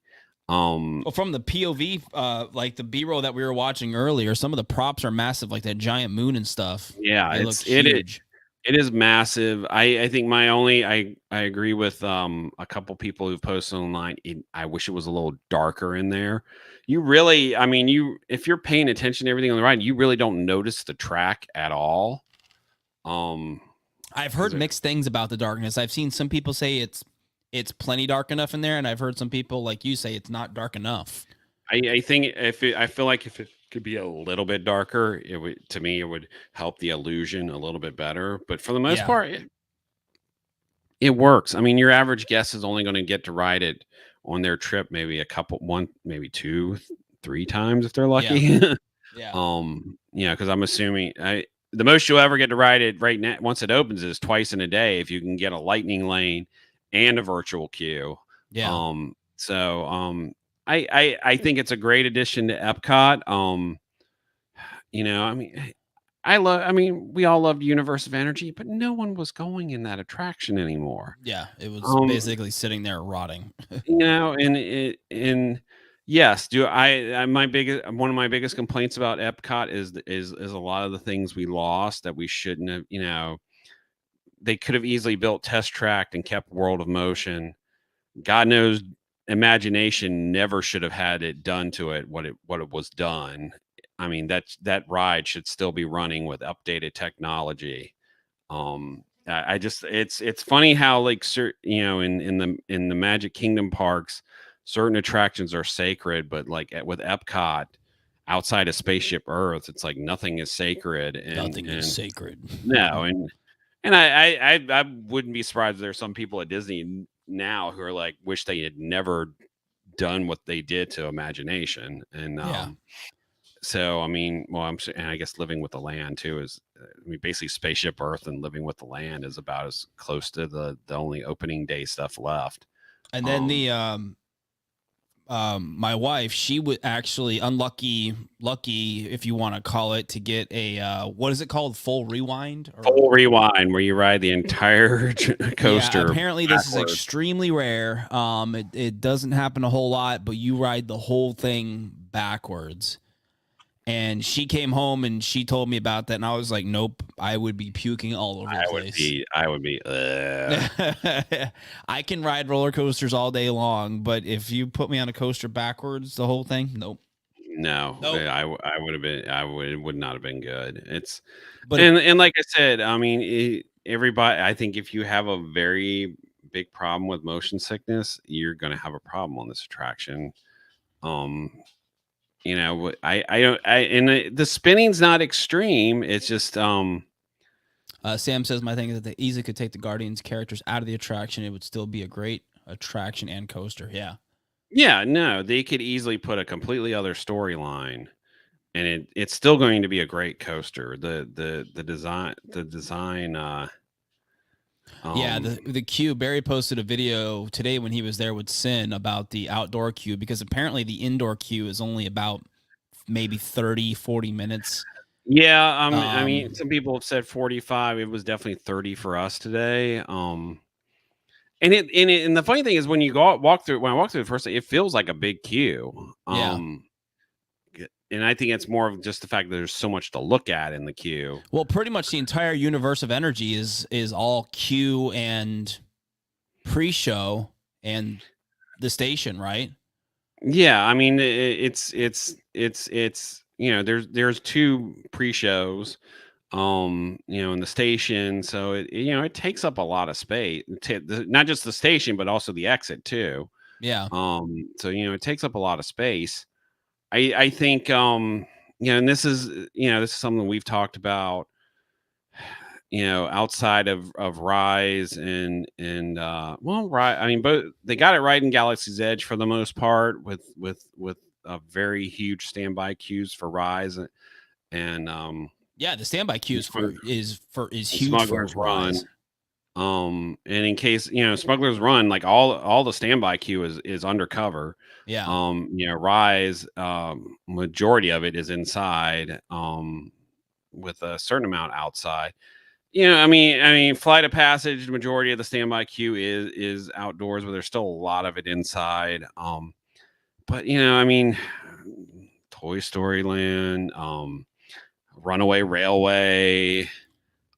Speaker 1: Well, from the POV, like the B-roll that we were watching earlier, some of the props are massive, like that giant moon and stuff.
Speaker 2: Yeah,
Speaker 1: They look huge.
Speaker 2: it is massive. I think I agree with a couple people who've posted online. I wish it was a little darker in there. You really, I mean, if you're paying attention to everything on the ride, you really don't notice the track at all.
Speaker 1: I've heard mixed things about the darkness. I've seen some people say it's plenty dark enough in there, and I've heard some people like you say it's not dark enough.
Speaker 2: I think I feel like if it could be a little bit darker, it would help the illusion a little bit better. But for the most part, it works. I mean, your average guest is only going to get to ride it on their trip maybe maybe 2, 3 times if they're lucky.
Speaker 1: Yeah.
Speaker 2: Because I'm assuming the most you'll ever get to ride it right now once it opens is twice in a day if you can get a lightning lane and a virtual queue.
Speaker 1: Yeah.
Speaker 2: I think it's a great addition to Epcot. I mean, we all loved Universe of Energy, but no one was going in that attraction anymore.
Speaker 1: Yeah, it was basically sitting there rotting.
Speaker 2: And yes, one of my biggest complaints about Epcot is a lot of the things we lost that we shouldn't have. They could have easily built Test Track and kept World of Motion. God knows Imagination never should have had it done to it what it was done. I mean, that ride should still be running with updated technology. It's funny how like in the Magic Kingdom parks, certain attractions are sacred, but like with Epcot, outside of Spaceship Earth, it's like nothing is sacred.
Speaker 1: Nothing is sacred.
Speaker 2: No, and I wouldn't be surprised if there's some people at Disney now who are like wish they had never done what they did to Imagination. And so I mean, and I guess Living with the Land too is, basically Spaceship Earth and Living with the Land is about as close to the only opening day stuff left.
Speaker 1: And then my wife, she was actually lucky, if you want to call it, to get a what is it called, full rewind?
Speaker 2: Full rewind, where you ride the entire coaster.
Speaker 1: Yeah, apparently this is extremely rare. It doesn't happen a whole lot, but you ride the whole thing backwards. And she came home and she told me about that, and I was like, "Nope, I would be puking all over the place."
Speaker 2: I would be.
Speaker 1: I can ride roller coasters all day long, but if you put me on a coaster backwards, the whole thing, nope.
Speaker 2: No,
Speaker 1: nope.
Speaker 2: I would have been. It would not have been good. And like I said, I mean, everybody. I think if you have a very big problem with motion sickness, you're going to have a problem on this attraction. The spinning's not extreme. It's just
Speaker 1: Sam says my thing is that they easily could take the Guardians characters out of the attraction. It would still be a great attraction and coaster. Yeah.
Speaker 2: Yeah, no, they could easily put a completely other storyline, and it's still going to be a great coaster. The design.
Speaker 1: The queue. Barry posted a video today when he was there with Sin about the outdoor queue, because apparently the indoor queue is only about maybe 30-40 minutes.
Speaker 2: Yeah, I mean, some people have said 45. It was definitely 30 for us today. And the funny thing is when you walk through when I walk through the first day, it feels like a big queue.
Speaker 1: Yeah.
Speaker 2: And I think it's more of just the fact that there's so much to look at in the queue.
Speaker 1: Well, pretty much the entire universe of energy is all queue and pre-show and the station, right?
Speaker 2: Yeah, I mean it's there's two pre-shows in the station, so it takes up a lot of space. Not just the station but also the exit too.
Speaker 1: Yeah.
Speaker 2: So it takes up a lot of space. I think and this is something we've talked about outside of Rise I mean, both they got it right in Galaxy's Edge for the most part with a very huge standby queues for Rise and
Speaker 1: Yeah, the standby queues is huge
Speaker 2: Smuggler's
Speaker 1: for Rise.
Speaker 2: Run. And in case Smuggler's Run, like all the standby queue is undercover.
Speaker 1: Yeah.
Speaker 2: Rise, majority of it is inside, with a certain amount outside. I mean, Flight of Passage, the majority of the standby queue is outdoors, but there's still a lot of it inside. But I mean, Toy Story Land, Runaway Railway.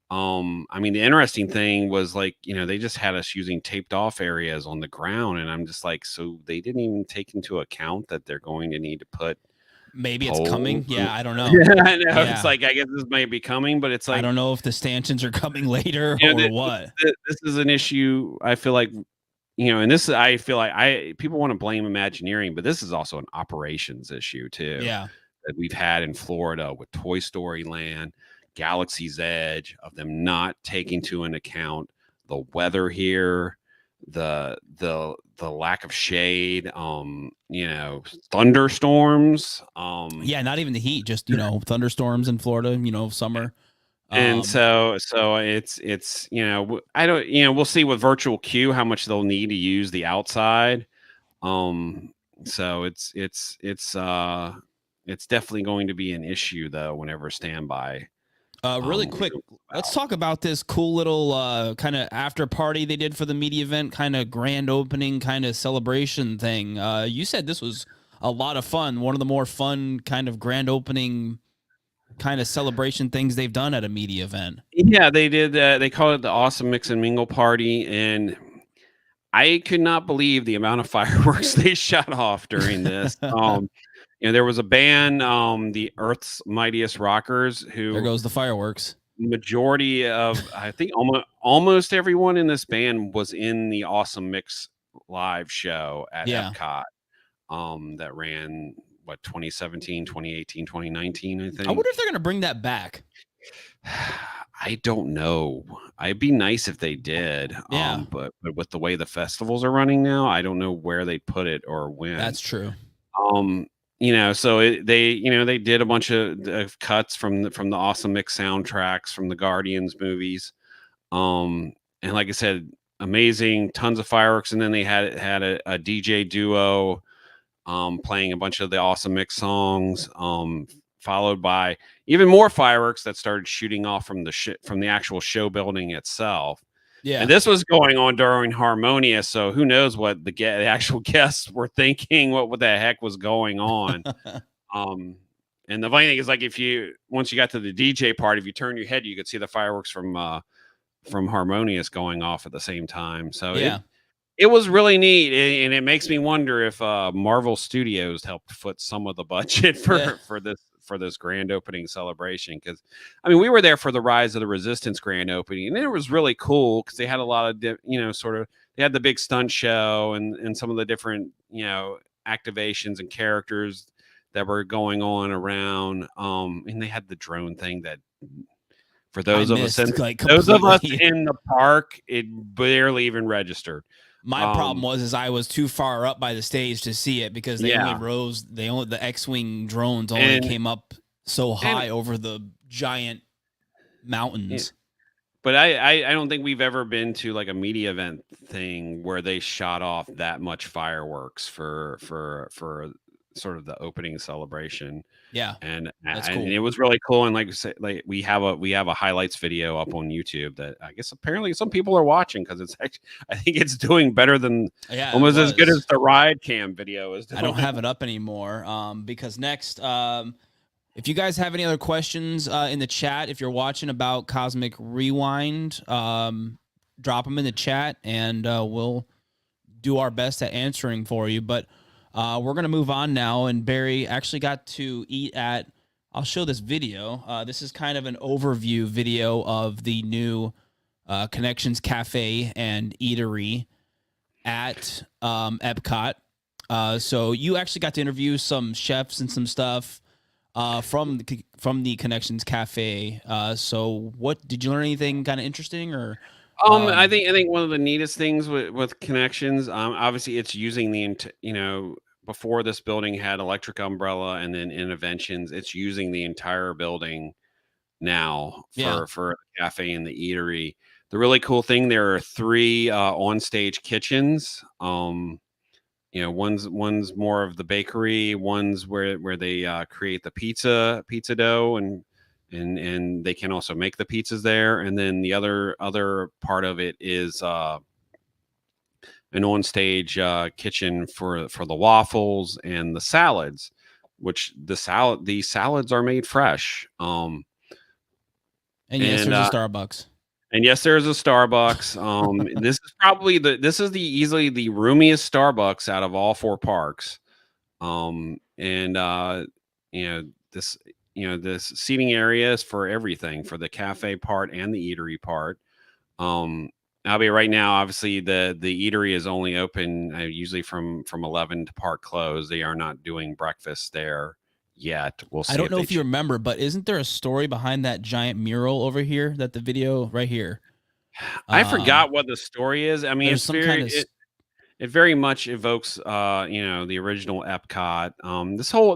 Speaker 2: I mean, the interesting thing was like, they just had us using taped off areas on the ground, and I'm just like, so they didn't even take into account that they're going to need to put
Speaker 1: maybe it's coming. Yeah, I don't know.
Speaker 2: Yeah, I know. It's like, I guess this might be coming, but it's like
Speaker 1: I don't know if the stanchions are coming later or what.
Speaker 2: This is an issue. I feel like, and this I feel like people want to blame Imagineering, but this is also an operations issue too.
Speaker 1: Yeah,
Speaker 2: that we've had in Florida with Toy Story Land, Galaxy's Edge, of them not taking into account the weather here, the lack of shade, thunderstorms.
Speaker 1: Yeah, not even the heat, just thunderstorms in Florida, summer.
Speaker 2: And so it's I don't we'll see with virtual queue how much they'll need to use the outside. So it's definitely going to be an issue though whenever standby.
Speaker 1: Really quick, let's talk about this cool little kind of after party they did for the media event, kind of grand opening, kind of celebration thing. You said this was a lot of fun. One of the more fun kind of grand opening kind of celebration things they've done at a media event.
Speaker 2: Yeah, they did. They called it the Awesome Mix and Mingle Party, and I could not believe the amount of fireworks they shot off during this. There was a band, the Earth's Mightiest Rockers, who
Speaker 1: there goes the fireworks.
Speaker 2: Majority of I think almost everyone in this band was in the Awesome Mix live show at Epcot. That ran 2017, 2018, 2019, I think.
Speaker 1: I wonder if they're going to bring that back.
Speaker 2: I don't know. It'd be nice if they did.
Speaker 1: Yeah.
Speaker 2: But with the way the festivals are running now, I don't know where they put it or when.
Speaker 1: That's true.
Speaker 2: So they did a bunch of cuts from the Awesome Mix soundtracks from the Guardians movies. And like I said, amazing, tons of fireworks. And then they had a DJ duo playing a bunch of the Awesome Mix songs, followed by even more fireworks that started shooting off from the actual show building itself.
Speaker 1: Yeah.
Speaker 2: And this was going on during Harmonia, so who knows what the actual guests were thinking, what the heck was going on. And the funny thing is, like, once you got to the DJ part, if you turn your head, you could see the fireworks from Harmonious going off at the same time. So
Speaker 1: yeah.
Speaker 2: It was really neat, and it makes me wonder if Marvel Studios helped foot some of the budget for this grand opening celebration. Because I mean, we were there for the Rise of the Resistance grand opening, and it was really cool because they had a lot of they had the big stunt show and some of the different activations and characters that were going on around, and they had the drone thing that. For those of us in the park, it barely even registered.
Speaker 1: My problem was I was too far up by the stage to see it because the X-wing drones only came up so high over the giant mountains.
Speaker 2: But I don't think we've ever been to like a media event thing where they shot off that much fireworks for sort of the opening celebration.
Speaker 1: Yeah,
Speaker 2: And
Speaker 1: that's
Speaker 2: and
Speaker 1: cool.
Speaker 2: it was really cool. And like I said, like we have a highlights video up on YouTube that I guess apparently some people are watching because it's actually, I think it's doing better than
Speaker 1: Yeah,
Speaker 2: almost as good as the ride cam video is doing.
Speaker 1: I don't have it up anymore because next, if you guys have any other questions in the chat, if you're watching about Cosmic Rewind, drop them in the chat and we'll do our best at answering for you. But we're going to move on now. And Barry actually got to eat at, I'll show this video. This is kind of an overview video of the new Connections Cafe and Eatery at Epcot. So you actually got to interview some chefs and some stuff from the Connections Cafe. So what did you learn anything kind of interesting or?
Speaker 2: I think one of the neatest things with Connections, obviously it's using before this building had Electric Umbrella and then Interventions, it's using the entire building now for the cafe and the eatery. The really cool thing, there are 3 on-stage kitchens. One's more of the bakery, one's where they create the pizza dough and they can also make the pizzas there. And then the other part of it is an on-stage kitchen for the waffles and the salads, which these salads are made fresh.
Speaker 1: And yes, there's a Starbucks.
Speaker 2: And yes, there's a Starbucks. This is easily the roomiest Starbucks out of all 4 parks. This seating area is for everything, for the cafe part and the eatery part. I'll be right now, obviously the eatery is only open usually from 11 to park close. They are not doing breakfast there yet. We'll see.
Speaker 1: I don't know if you remember, but isn't there a story behind that giant mural over here? That the video right here.
Speaker 2: I forgot what the story is. I mean, it very much evokes the original Epcot.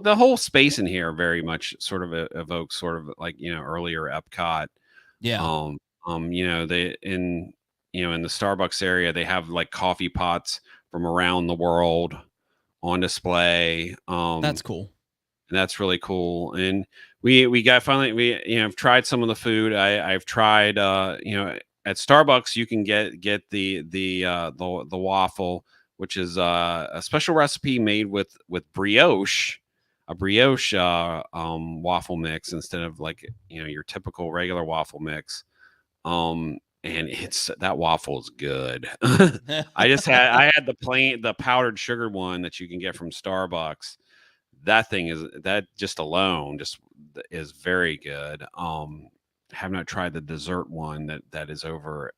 Speaker 2: The whole space in here very much sort of evokes sort of like earlier Epcot.
Speaker 1: Yeah.
Speaker 2: They in the Starbucks area, they have like coffee pots from around the world on display.
Speaker 1: That's cool.
Speaker 2: And that's really cool. And we have tried some of the food. I've tried at Starbucks you can get the waffle, which is a special recipe made with brioche, a brioche waffle mix instead of like your typical regular waffle mix. And that waffle is good. I had the powdered sugar one that you can get from Starbucks. That just alone is very good. Have not tried the dessert one that is over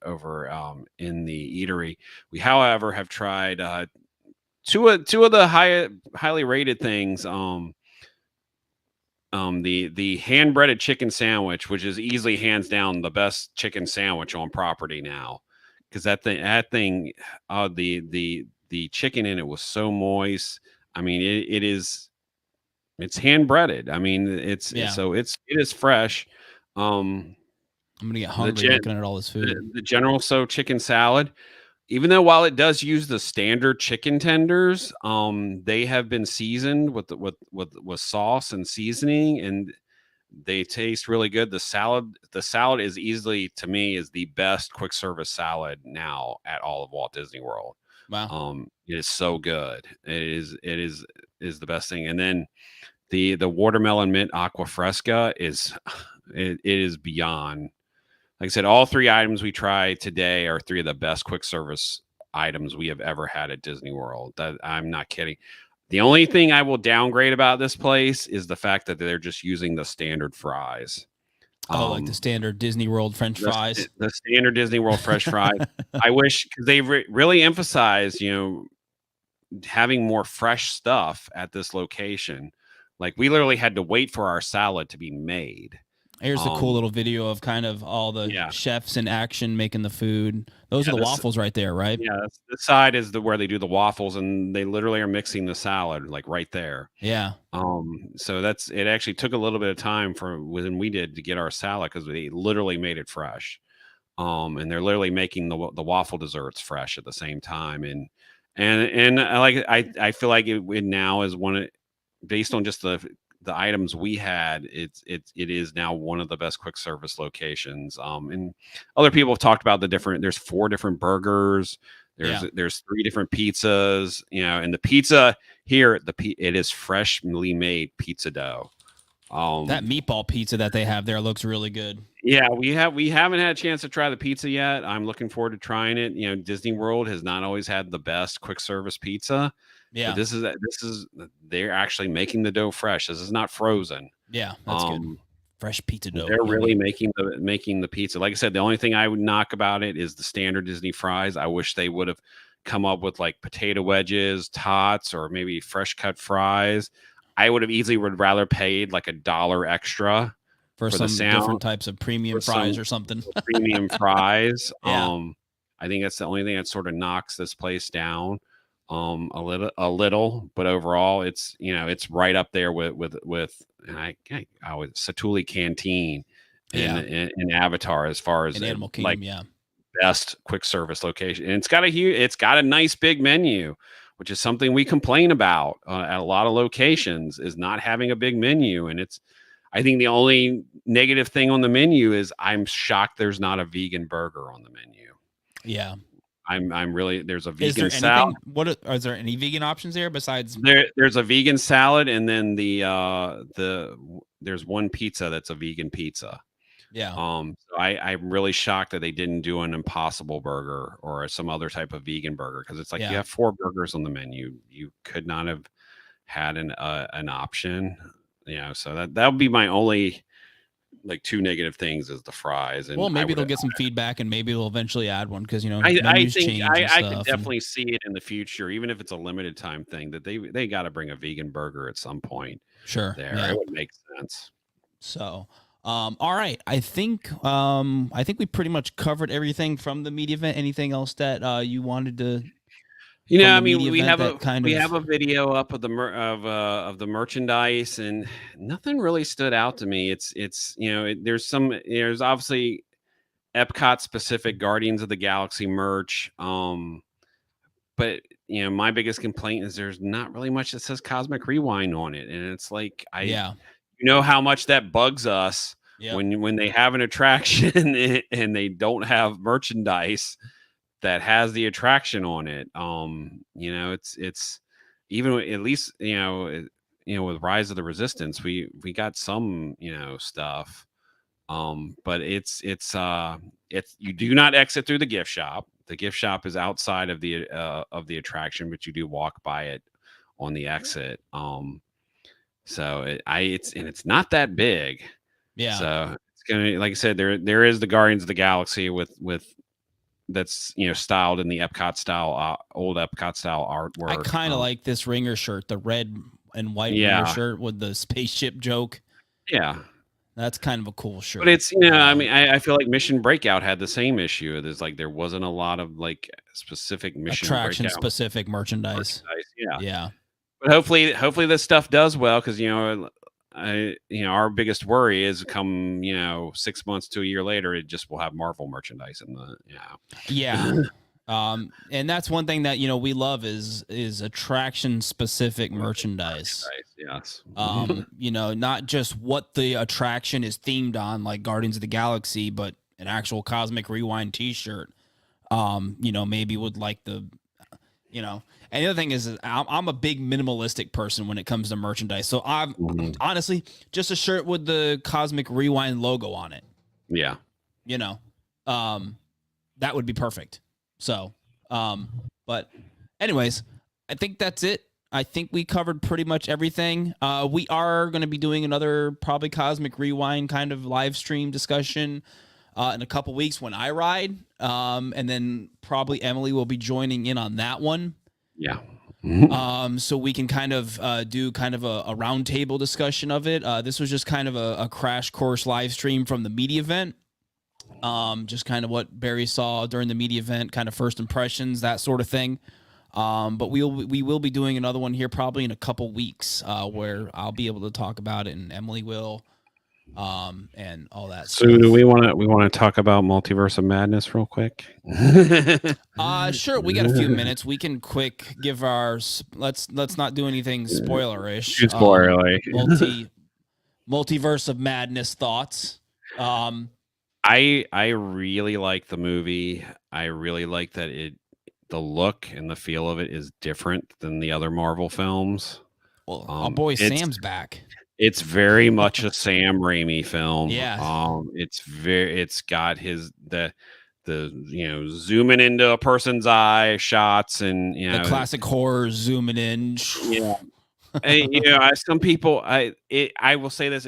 Speaker 2: in the eatery. We, however, have tried two of the highly rated things. The hand breaded chicken sandwich, which is easily hands down the best chicken sandwich on property now, because the chicken in it was so moist. I mean, it's hand breaded. I mean, it is fresh.
Speaker 1: I'm gonna get hungry looking at all this food.
Speaker 2: The General So chicken salad, even though while it does use the standard chicken tenders, they have been seasoned with sauce and seasoning, and they taste really good. The salad is easily, to me, is the best quick service salad now at all of Walt Disney World.
Speaker 1: Wow.
Speaker 2: It is so good. It is the best thing. And then the watermelon mint aqua fresca is beyond. Like I said, all 3 items we tried today are 3 of the best quick service items we have ever had at Disney World. That I'm not kidding. The only thing I will downgrade about this place is the fact that they're just using the standard fries.
Speaker 1: Like the standard Disney World French fries.
Speaker 2: The standard Disney World fresh fries. I wish, because they really emphasized, having more fresh stuff at this location. Like we literally had to wait for our salad to be made.
Speaker 1: Here's a cool little video of kind of all the chefs in action making the food. Those are the waffles right there, right?
Speaker 2: Yeah, the side is where they do the waffles, and they literally are mixing the salad like right there.
Speaker 1: Yeah.
Speaker 2: So it actually took a little bit of time when we did to get our salad, because they literally made it fresh. And they're literally making the waffle desserts fresh at the same time, and I feel like it now is based on just the items we had, it is now one of the best quick service locations. And other people have talked about there's 4 different burgers. There's 3 different pizzas, and the pizza here, it is freshly made pizza dough.
Speaker 1: That meatball pizza that they have there looks really good.
Speaker 2: Yeah, we haven't had a chance to try the pizza yet. I'm looking forward to trying it. Disney World has not always had the best quick service pizza.
Speaker 1: Yeah,
Speaker 2: but this is they're actually making the dough fresh. This is not frozen.
Speaker 1: Yeah, that's good. Fresh pizza dough.
Speaker 2: They're really making the pizza. Like I said, the only thing I would knock about it is the standard Disney fries. I wish they would have come up with like potato wedges, tots, or maybe fresh cut fries. I would rather paid like $1 extra
Speaker 1: for some different types of premium fries or something.
Speaker 2: Premium fries.
Speaker 1: Yeah.
Speaker 2: I think that's the only thing that sort of knocks this place down a little, but overall it's right up there with Satuli Canteen in Avatar as far as
Speaker 1: Animal Kingdom,
Speaker 2: best quick service location. And it's got a nice big menu, which is something we complain about at a lot of locations, is not having a big menu. And I think the only negative thing on the menu is I'm shocked there's not a vegan burger on the menu.
Speaker 1: Yeah.
Speaker 2: I'm really, there's a vegan salad.
Speaker 1: Is there any vegan options there besides?
Speaker 2: There's a vegan salad, and then there's one pizza that's a vegan pizza.
Speaker 1: Yeah.
Speaker 2: So I'm really shocked that they didn't do an Impossible Burger or some other type of vegan burger, because it's like you have 4 burgers on the menu. You could not have had an option. So that would be my only like 2 negative things is the fries. And
Speaker 1: maybe they'll get some feedback, and maybe they'll eventually add one, because
Speaker 2: I think I could definitely see it in the future, even if it's a limited time thing, that they got to bring a vegan burger at some point.
Speaker 1: Sure,
Speaker 2: it would make sense.
Speaker 1: So. All right. I think we pretty much covered everything from the media event. Anything else that you wanted to?
Speaker 2: I mean, we have a video up of the merchandise, and nothing really stood out to me. It's there's obviously Epcot specific Guardians of the Galaxy merch. But my biggest complaint is there's not really much that says Cosmic Rewind on it, and it's like how much that bugs us when they have an attraction and they don't have merchandise that has the attraction on it. It's even, at least with Rise of the Resistance, we got some stuff, but it's you do not exit through the gift shop. The gift shop is outside of the attraction, but you do walk by it on the exit. So it's not that big.
Speaker 1: Yeah.
Speaker 2: So it's gonna, like I said, there is the Guardians of the Galaxy with that's styled in the Epcot style, old Epcot style artwork.
Speaker 1: I kind of like this Ringer shirt, the red and white Ringer shirt with the spaceship joke.
Speaker 2: Yeah.
Speaker 1: That's kind of a cool shirt.
Speaker 2: But it's I mean, I feel like Mission Breakout had the same issue. There's like there wasn't a lot of like specific attraction
Speaker 1: specific merchandise. Yeah.
Speaker 2: But hopefully this stuff does well, because our biggest worry is come 6 months to a year later, it just will have Marvel merchandise in the
Speaker 1: and that's one thing that we love is attraction specific merchandise.
Speaker 2: Yes.
Speaker 1: Not just what the attraction is themed on, like Guardians of the Galaxy, but an actual Cosmic Rewind T-shirt. Maybe with like the and the other thing is I'm a big minimalistic person when it comes to merchandise. So I'm honestly just a shirt with the Cosmic Rewind logo on it.
Speaker 2: Yeah.
Speaker 1: That would be perfect. So, but anyways, I think that's it. I think we covered pretty much everything. We are going to be doing another probably Cosmic Rewind kind of live stream discussion in a couple weeks when I ride. And then probably Emily will be joining in on that one.
Speaker 2: Yeah.
Speaker 1: So we can kind of do kind of a roundtable discussion of it. This was just kind of a crash course live stream from the media event. Just kind of what Barry saw during the media event, kind of first impressions, that sort of thing. But we will be doing another one here probably in a couple weeks, where I'll be able to talk about it, and Emily will and all that
Speaker 2: So
Speaker 1: stuff.
Speaker 2: do we want to talk about Multiverse of Madness real quick?
Speaker 1: Sure. We got a few minutes. We can quick give our let's not do anything spoilerish.
Speaker 2: Too spoilery.
Speaker 1: Multiverse of Madness thoughts.
Speaker 2: I really like the movie. I really like that the look and the feel of it is different than the other Marvel films.
Speaker 1: Well, our boy Sam's back.
Speaker 2: It's very much a Sam Raimi film.
Speaker 1: Yeah.
Speaker 2: It's got the zooming into a person's eye shots and
Speaker 1: the classic horror zooming in.
Speaker 2: Yeah. Some people I will say this,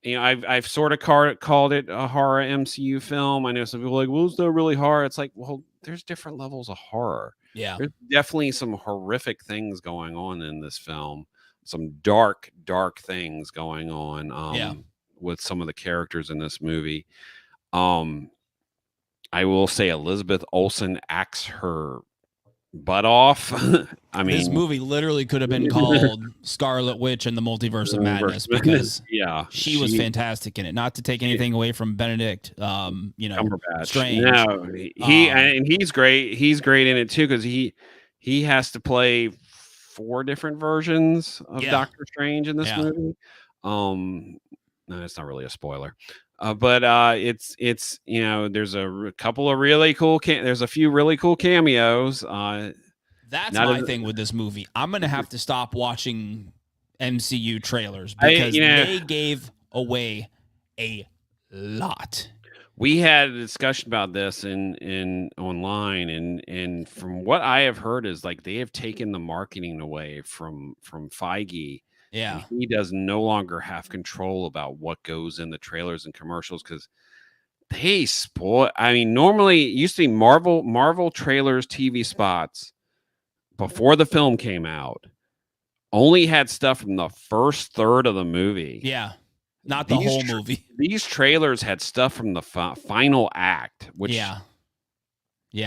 Speaker 2: I've sort of called it a horror MCU film. I know some people are like, well, it's not really horror. It's like, well, there's different levels of horror.
Speaker 1: Yeah.
Speaker 2: There's definitely some horrific things going on in this film. Some dark things going on with some of the characters in this movie. I will say Elizabeth Olsen acts her butt off. I mean,
Speaker 1: this movie literally could have been called Scarlet Witch and the Multiverse of Madness because she was fantastic in it. Not to take anything away from Benedict, Strange.
Speaker 2: No, he's great. He's great in it too because he has to play 4 different versions of Doctor Strange in this movie. No, it's not really a spoiler. But it's there's a couple of really cool there's a few really cool cameos.
Speaker 1: That's my thing with this movie. I'm gonna have to stop watching MCU trailers because they gave away a lot.
Speaker 2: We had a discussion about this in online, and from what I have heard is like they have taken the marketing away from Feige.
Speaker 1: Yeah,
Speaker 2: he does no longer have control about what goes in the trailers and commercials because they spoil. I mean, normally it used to be Marvel trailers, TV spots before the film came out only had stuff from the first third of the movie.
Speaker 1: Yeah, not the whole movie.
Speaker 2: These trailers had stuff from the final act, which
Speaker 1: yeah.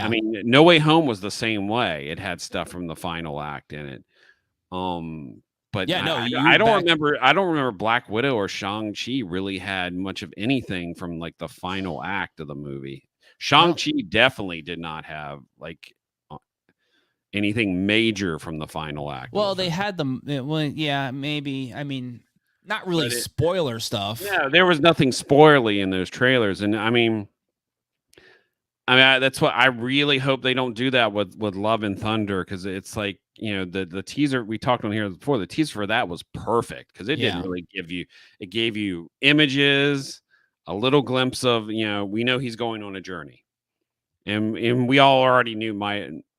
Speaker 2: I mean, No Way Home was the same way. It had stuff from the final act in it. But I don't remember Black Widow or Shang-Chi really had much of anything from like the final act of the movie. Shang-Chi definitely did not have like anything major from the final act.
Speaker 1: Well, they had them. Well, yeah, maybe. I mean, not really spoiler stuff.
Speaker 2: Yeah, there was nothing spoilery in those trailers, and I mean, that's what I really hope they don't do that with Love and Thunder because it's like the teaser we talked on here before. The teaser for that was perfect because it didn't really give you. It gave you images, a little glimpse of we know he's going on a journey, and we all already knew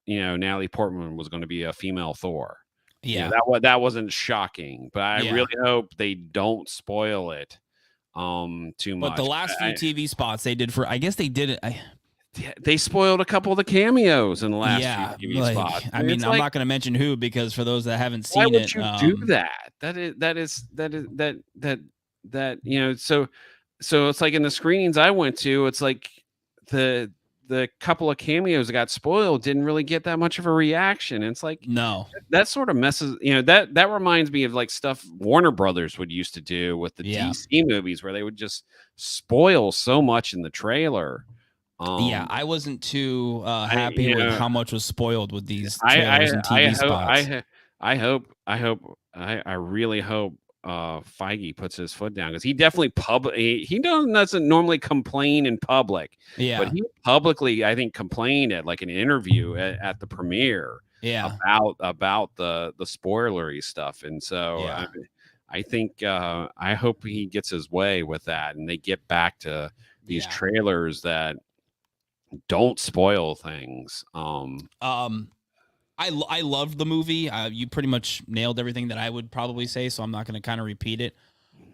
Speaker 2: Natalie Portman was going to be a female Thor.
Speaker 1: Yeah,
Speaker 2: that wasn't shocking, but I really hope they don't spoil it too much.
Speaker 1: But the last few TV spots they did I guess they did it.
Speaker 2: They spoiled a couple of the cameos in the last few TV spots.
Speaker 1: I mean, I'm not going to mention who because for those that haven't seen it,
Speaker 2: why would you do that? So it's like in the screenings I went to, it's like the couple of cameos that got spoiled didn't really get that much of a reaction. And it's like
Speaker 1: no,
Speaker 2: that sort of messes. That reminds me of like stuff Warner Brothers would used to do with the DC movies, where they would just spoil so much in the trailer.
Speaker 1: I wasn't too happy with how much was spoiled with these trailers and TV spots.
Speaker 2: I really hope Feige puts his foot down because he definitely he doesn't normally complain in public.
Speaker 1: Yeah,
Speaker 2: but he publicly, I think, complained at like an interview at the premiere.
Speaker 1: Yeah,
Speaker 2: about the spoilery stuff, and so I think I hope he gets his way with that, and they get back to these trailers that don't spoil things.
Speaker 1: I loved the movie. You pretty much nailed everything that I would probably say, so I'm not going to kind of repeat it.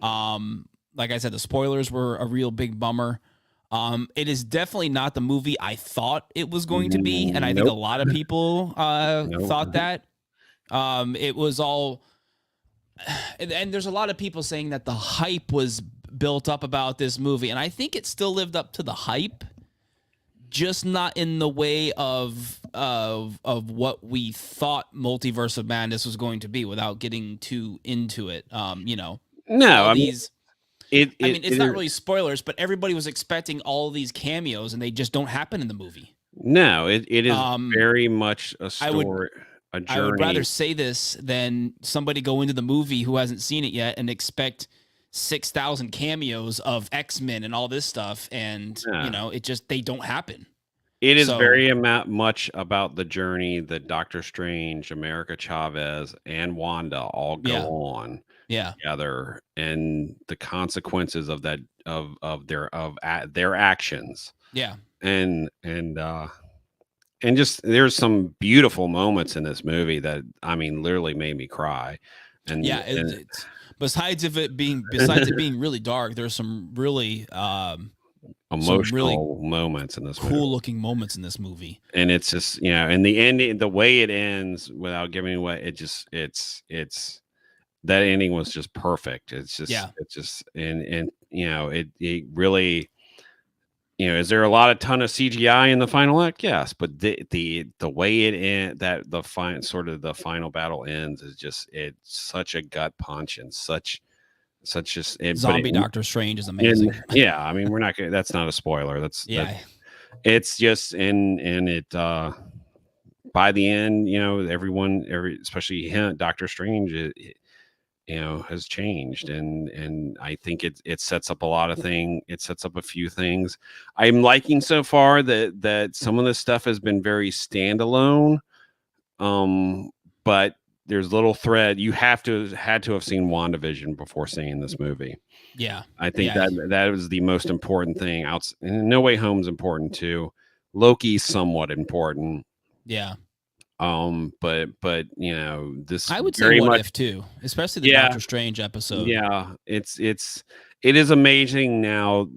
Speaker 1: Like I said, the spoilers were a real big bummer. It is definitely not the movie I thought it was going to be, and I think a lot of people thought that. It was all, and there's a lot of people saying that the hype was built up about this movie, and I think it still lived up to the hype. Just not in the way of what we thought Multiverse of Madness was going to be without getting too into it.
Speaker 2: No,
Speaker 1: I mean, it's not really spoilers, but everybody was expecting all these cameos, and they just don't happen in the movie.
Speaker 2: No, it is very much a story, a journey.
Speaker 1: I would rather say this than somebody go into the movie who hasn't seen it yet and expect 6,000 cameos of X-Men and all this stuff, and it just they don't happen.
Speaker 2: It is very much about the journey that Doctor Strange, America Chavez, and Wanda all go on together, and the consequences of that of their actions.
Speaker 1: Yeah.
Speaker 2: And just there's some beautiful moments in this movie that literally made me cry. And
Speaker 1: it's besides it being really dark, there's some really
Speaker 2: emotional moments in this movie.
Speaker 1: Cool looking moments in this movie.
Speaker 2: And it's just, and the ending, the way it ends without giving away, it's that ending was just perfect. It's just and it really, is there a ton of CGI in the final act? Yes, but the way it ends, that the final battle ends is just, it's such a gut punch and such just
Speaker 1: zombie Doctor Strange is amazing.
Speaker 2: We're not gonna, that's not a spoiler. It's just and it by the end, especially him, Doctor Strange, has changed, and I think it sets up a lot of things. It sets up a few things I'm liking so far, that some of this stuff has been very standalone, but there's little thread. You had to have seen WandaVision before seeing this movie.
Speaker 1: Yeah,
Speaker 2: I think that was the most important thing. No Way Home's important too. Loki's somewhat important.
Speaker 1: Yeah.
Speaker 2: But this,
Speaker 1: I would say What If too, especially the Doctor Strange episode.
Speaker 2: Yeah, it is amazing now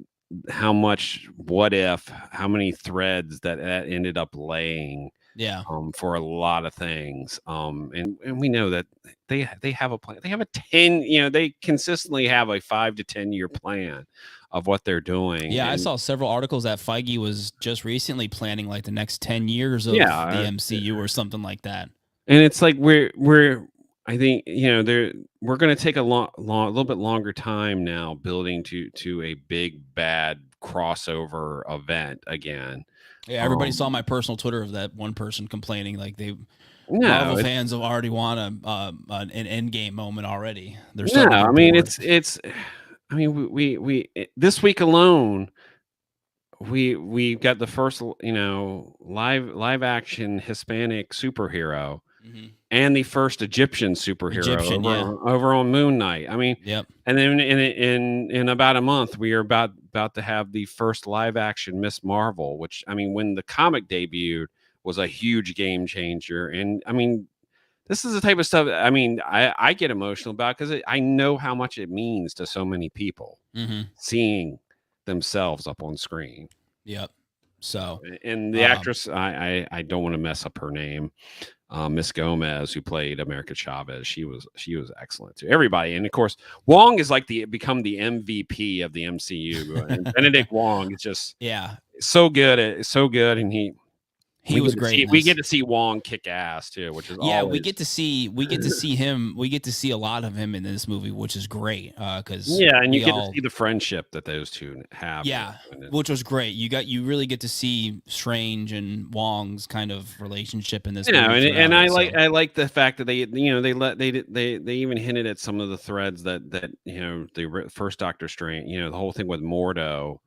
Speaker 2: how much What If, how many threads that ended up laying.
Speaker 1: Yeah.
Speaker 2: For a lot of things. And we know that they have a plan. They have a 10, they consistently have a 5 to 10 year plan of what they're doing.
Speaker 1: Yeah, I saw several articles that Feige was just recently planning like the next 10 years of the MCU or something like that.
Speaker 2: And it's like I think we're going to take a little bit longer time now building to a big bad crossover event again.
Speaker 1: Yeah, everybody saw my personal Twitter of that one person complaining like Marvel fans have already want an Endgame moment already. They're
Speaker 2: we this week alone we got the first live action Hispanic superhero. Mm-hmm. And the first Egyptian superhero over on Moon Knight. And then in about a month, we are about to have the first live action Miss Marvel, which, when the comic debuted, was a huge game changer. And this is the type of stuff, I get emotional about, because I know how much it means to so many people seeing themselves up on screen.
Speaker 1: Yep. So,
Speaker 2: and the actress, I don't want to mess up her name. Miss Gomez, who played America Chavez, she was excellent too. Everybody, and of course, Wong is become the MVP of the MCU. And Benedict Wong is just so good, and he was great. We get to see Wong kick ass too, which is
Speaker 1: we get to see him. We get to see a lot of him in this movie, which is great. Because
Speaker 2: and you get to see the friendship that those two have.
Speaker 1: Yeah, which was great. You really get to see Strange and Wong's kind of relationship in this. Movie
Speaker 2: and I like the fact that they even hinted at some of the threads that the first Doctor Strange, the whole thing with Mordo.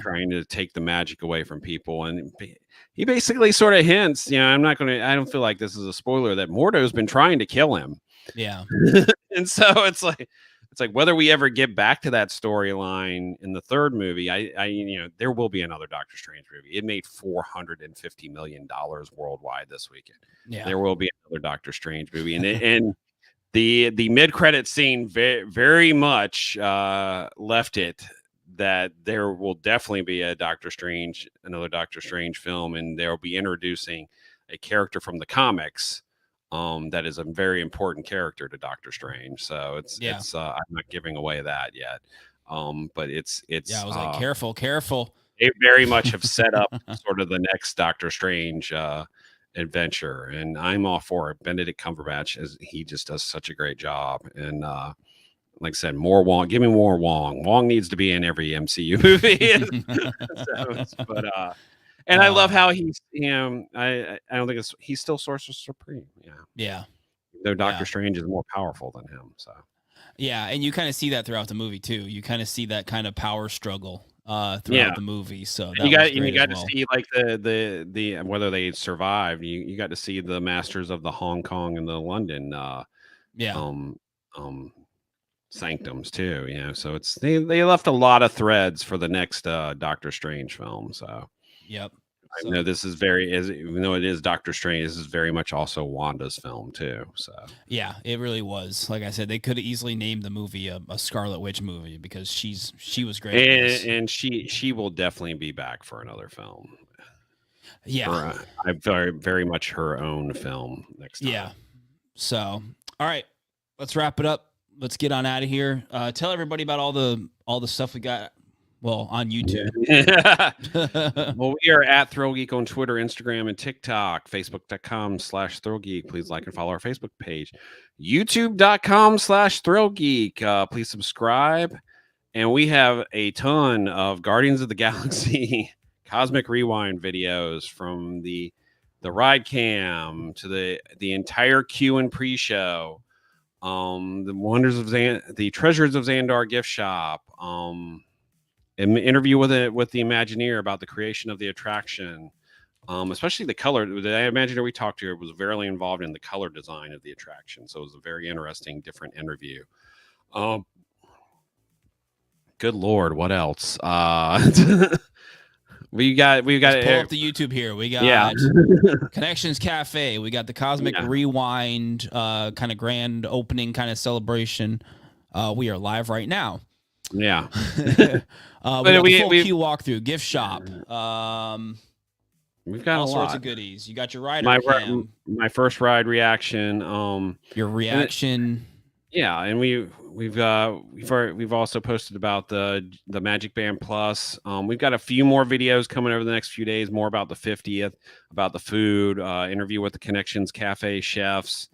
Speaker 2: Trying to take the magic away from people, and he basically sort of hints, I don't feel like this is a spoiler, that Mordo's been trying to kill him.
Speaker 1: Yeah.
Speaker 2: And so it's like whether we ever get back to that storyline in the third movie, there will be another Doctor Strange movie. It made $450 million worldwide this weekend. Yeah. There will be another Doctor Strange movie, and the mid-credit scene very, very much left it that there will definitely be another Doctor Strange film, and they'll be introducing a character from the comics that is a very important character to Doctor Strange. So it's I'm not giving away that yet, but it's I
Speaker 1: was like, careful.
Speaker 2: They very much have set up sort of the next Doctor Strange adventure, and I'm all for it. Benedict Cumberbatch, he just does such a great job, and like I said, more Wong. Give me more Wong. Wong needs to be in every MCU movie. And I love how he's, I don't think he's still Sorcerer Supreme.
Speaker 1: Yeah.
Speaker 2: Though Doctor Strange is more powerful than him. So.
Speaker 1: Yeah, and you kind of see that throughout the movie too. You kind of see that kind of power struggle throughout the movie. So you got
Speaker 2: to see like the whether they survived. You got to see the masters of the Hong Kong and the London sanctums too. So it's they left a lot of threads for the next Doctor Strange film. So I know this is even though it is Doctor Strange, this is very much also Wanda's film too. So
Speaker 1: yeah, it really was. Like I said, they could have easily named the movie a Scarlet Witch movie because she was great,
Speaker 2: and she will definitely be back for another film.
Speaker 1: Yeah,
Speaker 2: I very much her own film next time.
Speaker 1: Yeah. So all right, let's wrap it up. Let's get on out of here. Tell everybody about all the stuff we got. Well, on YouTube.
Speaker 2: Well, we are at ThrillGeek on Twitter, Instagram, and TikTok. Facebook.com/ThrillGeek. Please like and follow our Facebook page. YouTube.com/ThrillGeek. Please subscribe. And we have a ton of Guardians of the Galaxy Cosmic Rewind videos from the ride cam to the entire queue and pre-show. The wonders of the treasures of Xandar gift shop. An interview with the Imagineer about the creation of the attraction, especially the color. The Imagineer we talked to was very involved in the color design of the attraction, so it was a very interesting, different interview. Good Lord, what else? we got.
Speaker 1: Let's pull up the YouTube here. We got Connections Cafe. We got the Cosmic Rewind, kind of grand opening, kind of celebration. We are live right now.
Speaker 2: Yeah.
Speaker 1: We got the full queue walkthrough, gift shop.
Speaker 2: We've got
Speaker 1: all
Speaker 2: a
Speaker 1: sorts
Speaker 2: lot
Speaker 1: of goodies. You got your rider cam.
Speaker 2: My first ride reaction.
Speaker 1: Your reaction.
Speaker 2: And we've also posted about the Magic Band Plus. We've got a few more videos coming over the next few days, more about the 50th, about the food, interview with the Connections Cafe chefs.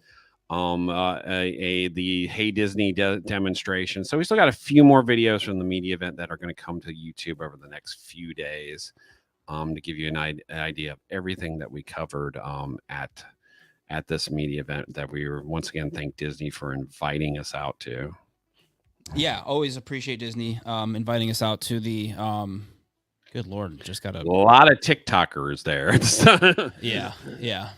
Speaker 2: The Hey Disney demonstration. So we still got a few more videos from the media event that are going to come to YouTube over the next few days, to give you an idea of everything that we covered at this media event that we were once again thank Disney for inviting us out to.
Speaker 1: Yeah, always appreciate Disney inviting us out to the good Lord, just got a
Speaker 2: lot of TikTokers there.
Speaker 1: yeah.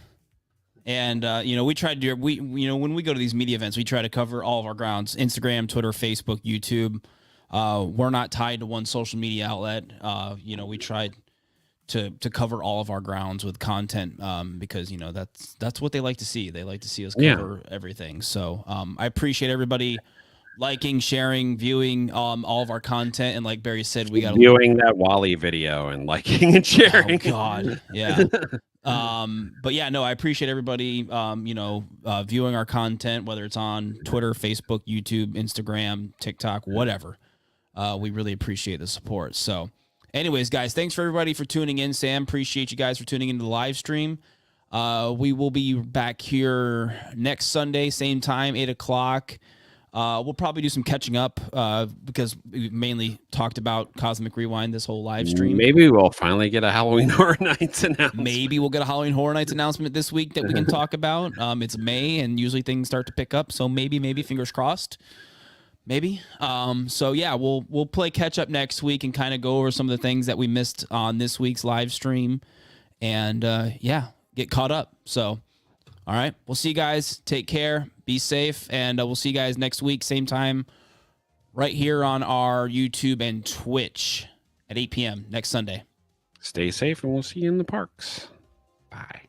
Speaker 1: And we tried to when we go to these media events, we try to cover all of our grounds: Instagram, Twitter, Facebook, YouTube. We're not tied to one social media outlet. We tried to cover all of our grounds with content because that's what they like to see. They like to see us cover everything. So I appreciate everybody liking, sharing, viewing all of our content. And like Barry said, we got
Speaker 2: viewing that Wally video and liking and sharing.
Speaker 1: Oh God, yeah. But yeah, no, I appreciate everybody, viewing our content, whether it's on Twitter, Facebook, YouTube, Instagram, TikTok, whatever. We really appreciate the support. So anyways, guys, thanks for everybody for tuning in. Sam, appreciate you guys for tuning into the live stream. We will be back here next Sunday, same time, 8:00. We'll probably do some catching up because we mainly talked about Cosmic Rewind this whole live stream.
Speaker 2: Maybe we'll finally get a Halloween Horror Nights announcement.
Speaker 1: Maybe we'll get a Halloween Horror Nights announcement this week that we can talk about. It's May, and usually things start to pick up. So maybe, fingers crossed. Maybe. So yeah, we'll play catch up next week and kind of go over some of the things that we missed on this week's live stream, and get caught up. So. All right. We'll see you guys. Take care. Be safe. And we'll see you guys next week, same time, right here on our YouTube and Twitch at 8 p.m. next Sunday.
Speaker 2: Stay safe, and we'll see you in the parks. Bye.